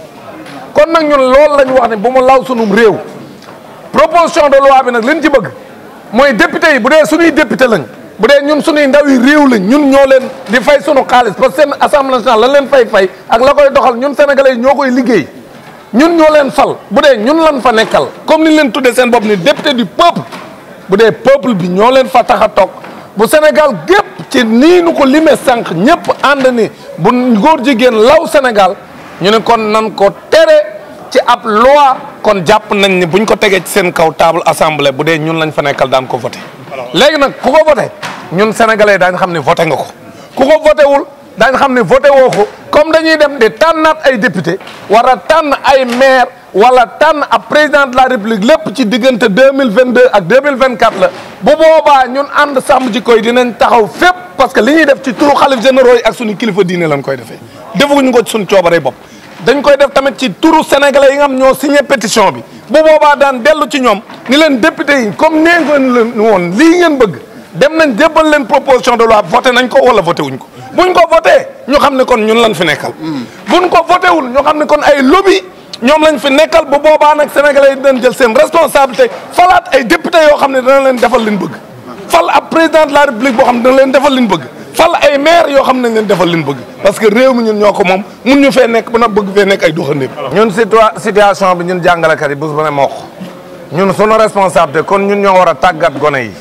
kon nag ñun loolu lañ wax ne bu mu law sunum réew proposition de loi bi nag liñ ci bëgg mooy député yi bu dee suñuy député lañ bu dee ñun suñuy ndaw yi réew lañ ñun ñoo leen di fay sunu xaalis parce que seen assemblée nationale lan leen fay ak la koy doxal ñun sénégalais yi ñoo koy liggéey ñun ñoo leen fal bu dee ñun lan fa nekkal comme ni leen tuddee seen bopp ni député du peuple bu dee peuple bi ñoo leen fa tax a toog bu Sénégal gépp ci nii nu ko limee sànq ñëpp ànd ni bu góor jigéen law Sénégal ñu ne kon nan ko tere ci ab loi kon jàpp nañ ni buñ ko tegee ci seen kaw table assemblée bu dee ñun lañ fa nekkal daan ko voté léegi nag ku ko voté ñun sénégalais daañ xam ne voté nga ko ku ko voté wul daañ xam ne voté woo ko comme dañuy dem di tànnaat ay député war a tànn ay maire wala tànn ab président de la république lépp ci diggante 2022 ak 2024 la bu boobaa ñun ànd sàmm jikko yi dinañ taxaw fépp parce que li ñuy def ci turu xalif généraux yi ak suñu kilifa diine lañ koy defee defuñu ko ci suñu coobaree bopp dañ koy def tamit ci turu sénégalais yi nga xam ñoo signé pétition bi bu boobaa daan dellu ci ñoom ni leen député yi comme nee ngeen leen woon lii ngeen bëgg dem nañ jébbal leen proposition de loi voté nañ ko wala voté wuñ ko buñ ko voté ñu xam ne kon ñun lañ fi nekkal buñ ko voté wul ñu xam ne kon ay lobby ñoom lañ fi nekkal bu boobaa nag sénégalais yi dinañ jël seen responsabilité falaat ay député yoo xam ne dana leen defal liñ bëgg fal ab président de la république boo xam ne dana leen defal liñ bëgg fal ay maire yoo xam ne nañ leen defal liñ bëgg parce que réew mi ñun ñoo ko moom mun ñu fee nekk ba na bëgg fee nekk ay doxandéem ñun situation bi ñun jàngalekat yi bés bu ne moo ko ñun sunu responsabilité kon ñun ñoo war a tàggat gone yi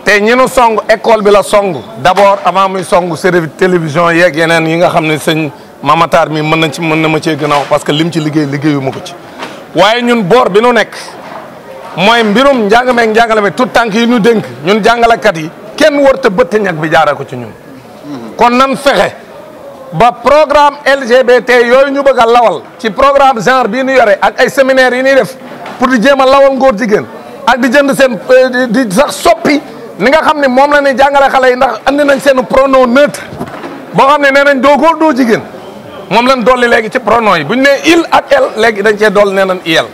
te ñi nu song école bi la song d'abord avant muy song série télévision yeeg yeneen yi nga xam ne sëñ Mamatar mi mën na ma cee gën a wax parce que lim ci liggéeyu ma ko ci waaye ñun boor bi nu nekk mooy mbirum njàng meeg njàngale mi tout tànk yi ñu dénk ñun jàngalekat yi kenn warta bëtt ñag bi jaaree ko ci ñun kon nan fexe ba programme LGBT yooyu ñu bëgg a lawal ci programme genre bii ñu yore ak ay séminaires yi ñuy def pour di jéem a lawal ngóor jigéen ak di jënd seen di sax soppi ni nga xam ne moom la ñuy jàngale xale yi ndax andi nañ seen pronom neutre boo xam ne nee nañ doo góor doo jigéen moom lañ dolli léegi ci pronom yi bu ñu nee il ak elle léegi dañ cee dolli nee nañ il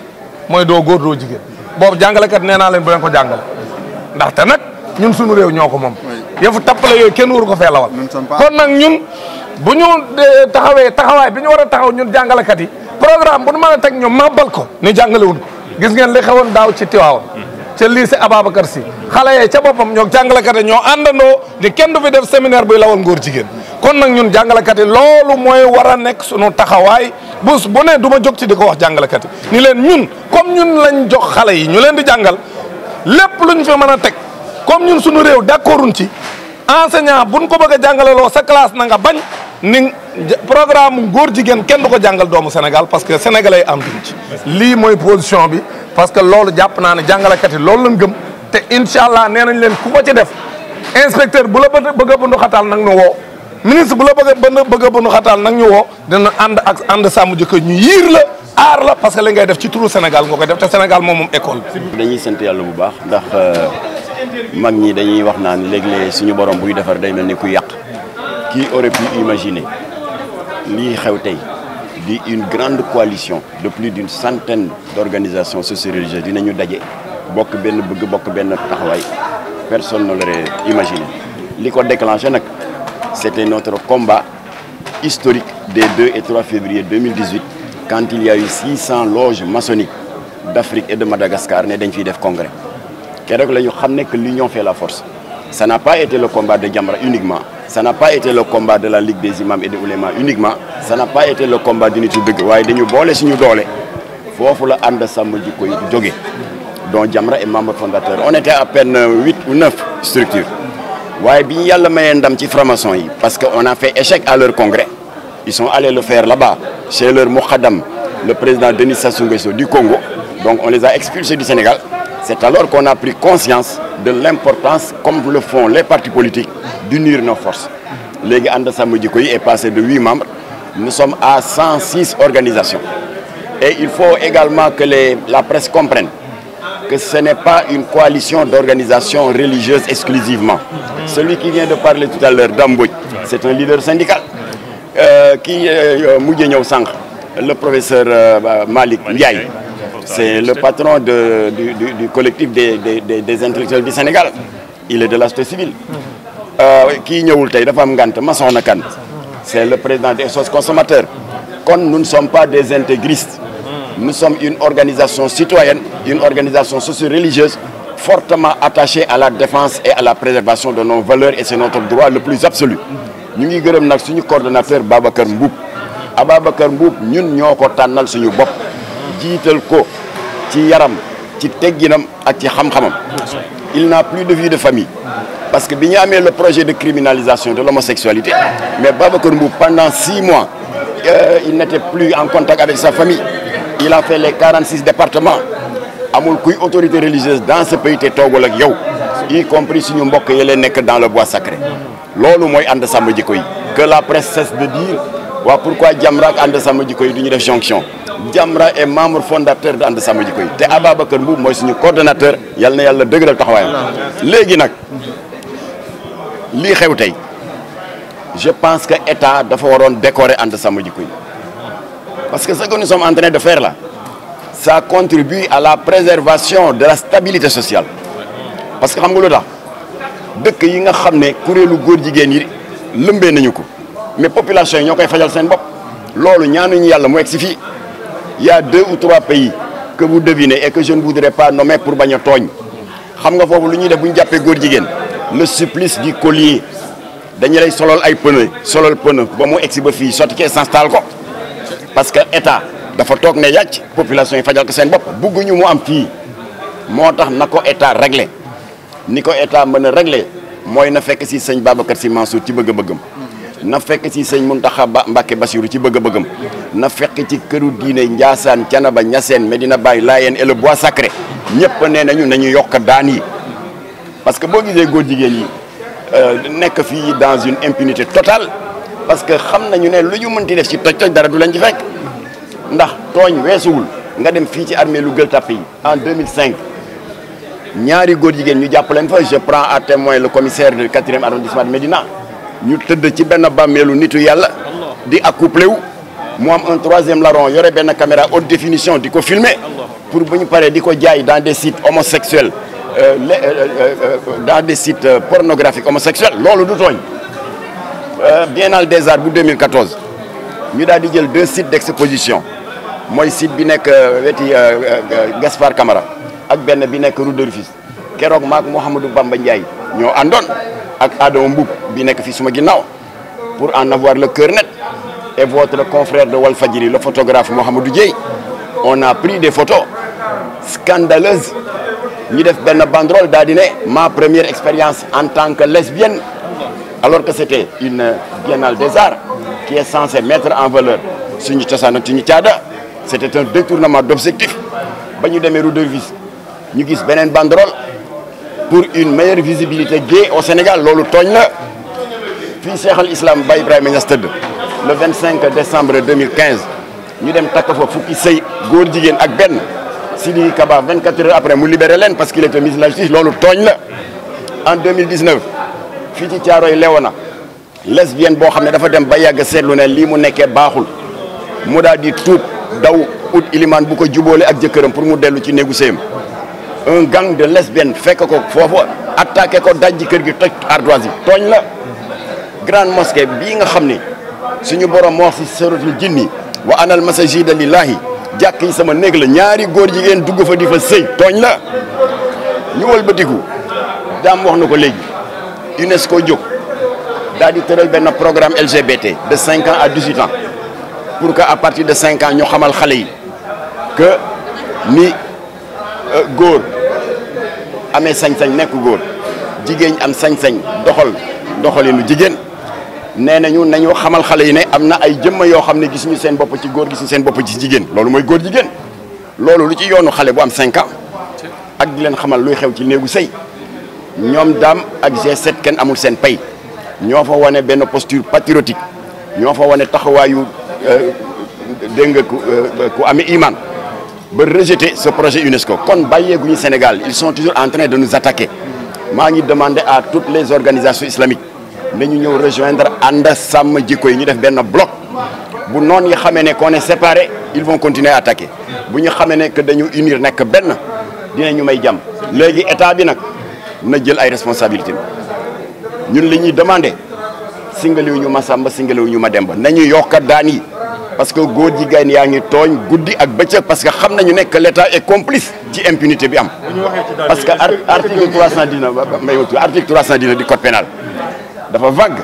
mooy doo góor doo jigéen boobu jàngalekat nee naa leen bu leen ko jàngale ndaxte nag ñun suñu réew ñoo ko moom yëfu tappale yooyu kenn waru ko fee lawal kon nag ñun bu ñu taxawaay bi ñu war a taxaw ñun jàngalekat yi programme bu nu mën a teg ñu màbbal ko ni jàngalewuñ ko gis ngeen li xewoon daaw ci Tiwaawan ca lycée Ababacar Sy xale yee ca boppam ñoo jàngalekat yi ñoo àndandoo ni kenn du fi def séminaire buy lawal ngóor jigéen kon nag ñun jàngalekat yi loolu mooy war a nekk sunu taxawaay bés bu ne du ma jóg ci di ko wax jàngalekat yi ni leen ñun comme ñun lañ jox xale yi ñu leen di jàngal lépp luñ fi mën a teg comme ñun suñu réew d'accorduñ ci enseignant buñ ko bëgg a jàngaleloo sa classe na nga bañ ni programme góor jigéen kenn du ko jàngal doomu Sénégal parce que sénégalais yi ànduñ ci lii mooy position bi parce que loolu jàpp naa ne jàngalekat yi loolu lañ gëm te incha allah nee nañ leen ku ko ci def inspecteur bu la bëgg a bundu xataal nag nu woo ministre bu la bëgg a bunu xataal nag ñu woo dina ànd sàmm jikko ñu yiir la aar la parce que li ngay def ci turu Sénégal nga koy def te Sénégal moom école bi. dañuy sant yàlla bu baax ndax mag ñi dañuy wax naan léeg-léeg suñu borom buy defar day mel ni ku yàq. Qui aurait pu imaginer lii xew tey di une grande coalition de plus d'une centaine d'organisations socio-religieuses dinañu daje bokk benn bëgg bokk benn taxawaay personne ne l'aurait imaginé. li ko déclenché nag c'était notre combat historique des 2 et 3 février 2018 quand il y a eu 600 loges maçonniques d'Afrique et de Madagascar ne dañ fiy def congrès keroog la ñu xam ne que l'union fait la force. Ça n'a pas été le combat de Jamra uniquement, ça n'a pas été le combat de la Ligue des imams et des oulémas uniquement, ça n'a pas été le combat du nitu dëgg waaye dañu boole suñu doole foofu la ànd sàmm jikko yi jóge dont Jamra est membre fondateur. On était à peine 8 ou 9 structures waaye bi ñu yàlla mayee ndam ci franc-maçon yi parce que on a fait échec à leur congrès, ils sont allés le faire là-bas chez leur muqaddam le président Denis Sassou Nguesso du Congo, donc on les a expulsés du Sénégal. C'est alors qu'on a pris conscience de l'importance, comme le font les partis politiques, d'unir nos forces. Léegi ànd sàmm jikko yi est passé de 8 membres, nous sommes à 106 organisations. Et il faut également que la presse comprenne que ce n'est pas une coalition d'organisations religieuses exclusivement. Celui qui vient de parler tout à l'heure, Dame Mbodj, c'est un leader syndical. Mujj ñëw sànq, le professeur Malick Ndiaye. C'est le patron du collectif des intellectuels du Sénégal. Il est de la société civile. Kii ñëwul tey dafa am ngant Massokhna Kane. C'est le président des SOS consommateurs. Kon nous ne sommes pas des intégristes. Nous sommes une organisation citoyenne, une organisation socio-religieuse fortement attachée à la défense et à la préservation de nos valeurs et c'est notre droit le plus absolu. Ñu ngi gërëm nag suñu coordonnateur Babacar Mboup. Ababacar Mboup ñun ñoo ko tànnal suñu bopp. jiital ko ci yaram ci tegginam ak ci xam-xamam. Il n'a plus de vie de famille parce que bi ñu amee le projet de criminalisation de l'homosexualité mais Babacar Mboup pendant 6 mois il n'était plus en contact avec sa famille. Il a fait les 46 départements amul kuy autorité religieuse dans ce pays te toogul ak yow y compris suñu mbokk yi leen nekk dans le bois sacré. loolu mooy ànd sàmm jikko yi que la presse cesse de dire waa pourquoi Jamra ak ànd sàmm jikko yi du ñu def jonction. Jamra est membre fondateur de ànd sàmm jikko yi te Ababacar Mboup mooy suñu coordonnateur yal na yàlla dëgëral taxawaayam. léegi nag lii xew tey je pense que état dafa waroon décorer ànd sàmm jikko yi parce que ce que nous sommes en train de faire là ça contribue à la préservation de la stabilité sociale parce que xam nga lu tax dëkk yi nga xam ne kuréelu góor jigéen yi lëmbee nañu ko mais population yi ñoo koy fajal seen bopp loolu ñaanuñu yàlla mu egg si fii. Il y a 2 ou 3 pays que vous devinez et que je ne voudrais pas nommer pour bañ a tooñ xam nga foofu lu ñuy def bu ñu jàppee góor jigéen le supplice du collier dañu lay solal ay pneu solal pneu ba mu egsi ba fii sotti ci essence taal ko parce que état dafa toog ne yàcc population yi fajal ko seen bopp bugguñu mu am fii moo tax na ko état réglé ni ko état mën a réglé mooy na fekk si sëñ Babacar Sy Mansour ci bëgg-bëggam na fekk ci sëñ Mountakha Mbacké Bassirou ci bëgg-bëggam na fekk ci këru diine Ndiassane Thiénaba Niassène Medina Baye Layène et le bois sacré ñëpp nee nañu yokk daan yi parce que boo gisee góor jigéen yi nekk fii dans une impunité totale parce que xam nañu ne lu ñu mënti def ci toj dara du leen ci fekk ndax tooñ weesuwul nga dem fii ci armée lu Gueule Tapée yi en 2005 ñaari góor jigéen ñu jàpp leen fa je prends à témoin le commissaire du 4e arrondissement de Médina ñu tëdd ci benn bàmmeelu nitu yàlla di accouplé wu mu am un 3e larron yore benn caméra haute définition di ko filmer pour bu ñu paree di ko jaay dans des sites homosexuels dans des sites pornographiques homosexuels loolu du tooñ. Biennale des Arts bu 2014 ñu daal di jël 2 sites d'exposition mooy site bi nekk weti Gaspard Camara ak benn bi nekk rue de Rufisque keroog maak Mouhamadou Bamba Ndiaye ñoo àndoon ak Adama Mboup bi nekk fii suma ginnaaw pour en avoir le cœur net et votre confrère de Walfadjri le photographe Mouhamadou Dieye on a pris des photos scandaleuses ñu def benn banderole daal di ne ma première expérience en tant que lesbienne alors que c'était une biennale des arts qui est censée mettre en valeur suñu cosaan ak suñu caada c'était un détournement d'objectif ba ñu demee rue de Rufisque ñu gis beneen banderole pour une meilleure visibilité gay au Sénégal loolu tooñ la fii Cheikh al Islam Baye Ibrahima Niass tëdd le 25 décembre 2015 ñu dem takk fa fukki sëy góor jigéen ak benn Sidiki Kaba 24 heures après mu libéré leen parce qu'il était ministre de la justice loolu tooñ la. En 2019 fii ci Thiaroye Léona lesbienne boo xam ne dafa dem ba yàgg seetlu ne lii mu nekkee baaxul mu daal di tuub daw ut ilimaan bu ko jubóole ak jëkkëram pour mu dellu ci néegu sëyam un gang de lesbiennes fekk ko foofu attaqué ko dajji kër gi toj ardoise yi tooñ la. grande mosquée bii nga xam ne suñu borom moo wax si suratul jinni wa anal masajida lillahi jàkk yi sama néeg la ñaari góor jigéen dugg fa di fa sëy tooñ la. ñu wëlbatiku daam wax na ko léegi UNESCO jóg daal di tëral benn programme LGBT de 5 ans à 18 ans pour que à partir de 5 ans ñu xamal xale yi que ni góor amee sañ-sañ nekk góor jigéen am sañ-sañ doxalinu jigéen nee nañu xamal xale yi ne am na ay jëmma yoo xam ne gisuñu seen bopp ci góor gisuñu seen bopp ci jigéen loolu mooy góor jigéen loolu lu ci yoonu xale bu am 5 ans ak di leen xamal luy xew ci néegu sëy ñoom daam ak G7 kenn amul seen pay ñoo fa wane benn posture patriotique ñoo fa wane taxawaayu dégg nga ku amee iman ba rejeter ce projet UNESCO kon bàyyeeguñu Sénégal ils sont toujours en train de nous attaquer maa ngi demander à toutes les organisations islamiques nañu ñëw rejoindre ànd sàmm jikko yi ñu def benn bloc bu noon yi xamee ne qu'on est séparés ils vont continuer à attaquer bu ñu xamee ne que dañu unir nekk benn dinañu may jàmm léegi état bi nag na jël ay responsabilités ñun li ñuy demandé singaliwu ñu Masamba singaliwu ñu Mademba nañu yokk daan yi parce que góor jigéen yaa ngi tooñ guddi ak bëccëg parce que xam nañu nekk l'État est complice ci impunité bi am. parce que article 319 article 319 du code pénal dafa vague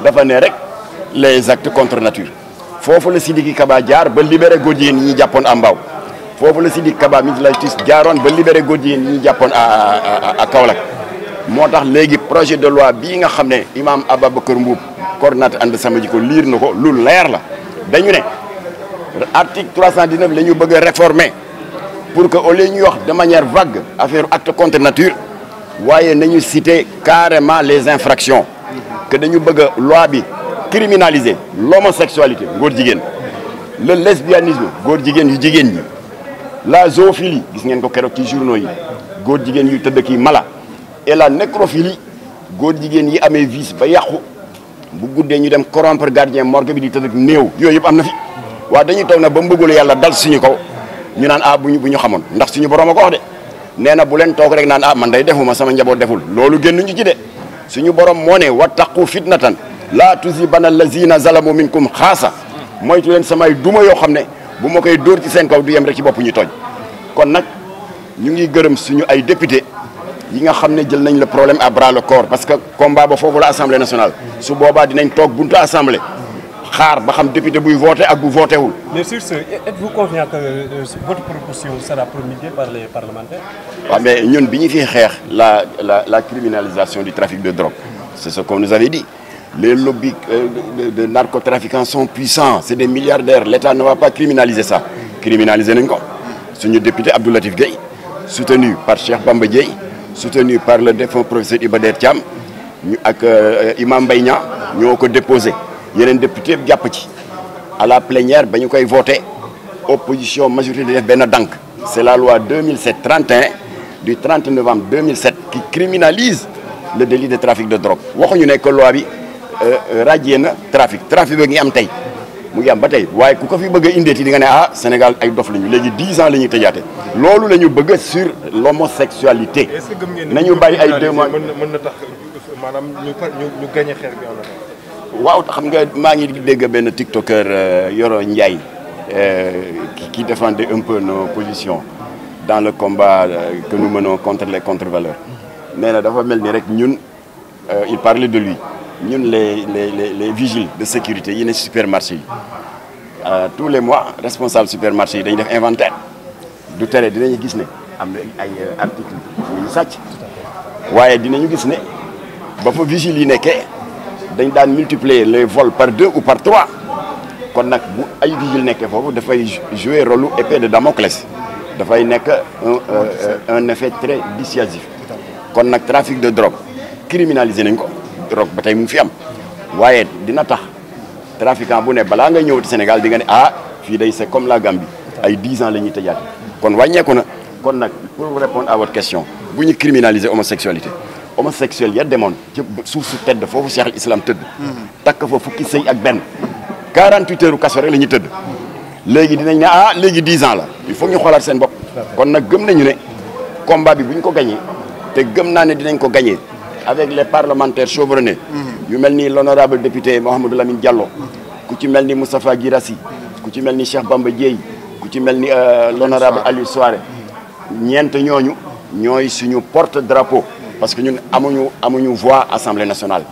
dafa ne rek les actes contre nature foofu la Sidiki Kaba jaar ba libéré góor jigéen ñi ñu jàppoon à Mbao foofu la Sidiki Kaba ministre de la justice jaaroon ba libéré góor jigéen ñi ñu jàppoon à Kaolack moo tax léegi projet de loi bii nga xam ne imam Ababacar Mbuub coordonnateur ànd sama jikko liir na ko lu leer la dañu ne article 319 la ñu bëgg a réformer pour que au lieu ñuy wax de manière vague affaire acte contre nature waaye nañu citer carrément les infractions que dañu bëgg a loi bi criminaliser l'homosexualité góor jigéen le lesbianisme góor jigéen yu jigéen ñi la zoophilie gis ngeen ko keroog ci journaux yi góor jigéen yu tëdd kii mala et la nécrophilie góor jigéen yi amee vice ba yàqu bu guddee ñu dem corrompre gardien morgue bi di tëdd néew yooyu yëpp am na fi waaw dañuy toog na ba mbëggulu yàlla dal suñu kaw ñu naan bu ñu xamoon ndax suñu borom a ko wax de nee na bu leen toog rek naan man day defuma sama njaboot deful loolu génn ñu ci de suñu borom moo ne wattaqu fitnatan laa tusibanna allazina zalamu minkum xaasa moytu leen samay duma yoo xam ne bu ma koy dóor ci seen kaw du yem rek ci bopp ñu tooñ kon nag ñu ngi gërëm suñu ay député yi nga xam ne jël nañ le problème à bras le corps parce que combat ba foofu la assemblée nationale su boobaa dinañ toog buntu assemblée xaar ba xam député buy voté ak bu voté wul. Mais sur ce, êtes-vous confiant que votre proposition sera promulguée par les parlementaires? waaw mais ñun bi ñu fiy xeex la criminalisation du trafic de drogue c'est ce qu'on nous avait dit les lobbies de narcotrafiquants sont puissants c'est des milliardaires l'État ne va pas criminaliser ça criminaliser nañ ko suñu député Abdou Latif Gueye soutenu par Cheikh Bamba Dièye soutenu par le défunt professeur Iba Der Thiam ñu ak Imam Mbaye Niang ñoo ko déposé yeneen député yëpp jàpp ci à la plénière ba ñu koy voté opposition majorité di def benn dànk c'est la loi 2007-31 du 30 novembre 2007 qui criminalise le délit de trafic de drogue waxuñu ne que loi bi radié na trafic bi ngi am tey mu ngi am ba tey waaye ku ko fi bëgg a indeeti di nga ne Sénégal ay dof lañu léegi 10 ans la ñuy tëjaate loolu la ñu bëgg sur l'homosexualité nañu bàyyi ay 2 mois mën na tax maanaam ñu gagné xeex bi waaw xam nga maa ngi dégg benn tiktoker Yoro Ndiaye qui défendait un peu nos positions dans le combat que nous menons contre les contre-valeurs nee na dafa mel ni rek ñun il parlait de lui ñun les vigiles de sécurité yi ne supermarché yi tous les mois responsable supermarché yi dañuy def inventaire du tere dinañu gis ne am na ay articles yu sàcc waaye dinañu gis ne ba fa vigile yi nekkee dañ daan multiplier les vols par 2 ou par 3 kon nag bu ay vigile nekkee foofu dafay jouer rôle épée de Damoclès dafay nekk un effet très dissuasif kon nag trafic de drogue criminalisé nañ ko drogue ba tey mu ngi fi am waaye dina tax trafiquant bu ne balaa nga ñëw Sénégal di nga ne ah fii day c'est comme la Gambie ay 10 ans la ñuy tëjaat kon wàññeeku na kon nag pour répondre à votre question bu ñu criminaliser homosexualité homosexuel ya demoon ci suuf su tedd foofu Cheikh al Islam tëdd takk fa fukki sëy ak benn 48 heures kaso rek la ñuy tëdd léegi dinañ ne ah léegi 10 ans la il faut ñu xoolaat seen bopp kon nag gëm nañu ne combat bi bu ñu ko gagné te gëm naa ne dinañ ko gagné avec les parlementaires chevronnés yu mel ni l'honorable député Mouhamadou Lamine Diallo ku ci mel ni Moustapha Guirassi ku ci mel ni Cheikh Bamba Dièye ku ci mel ni l'honorable Aliou Souaré ñeent ñooñu ñooy suñu porte drapeau parce que ñun amuñu voix assemblée nationale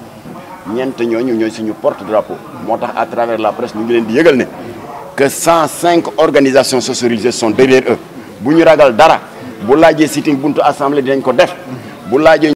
ñeent ñooñu ñooy suñu porte drapeau moo tax à travers la presse ñu ngi leen di yëgal ne que 105 organisations socio-religieuses sont derrière eux bu ñu ragal dara bu laajee sitting buntu assemblée dinañ ko def bu laajee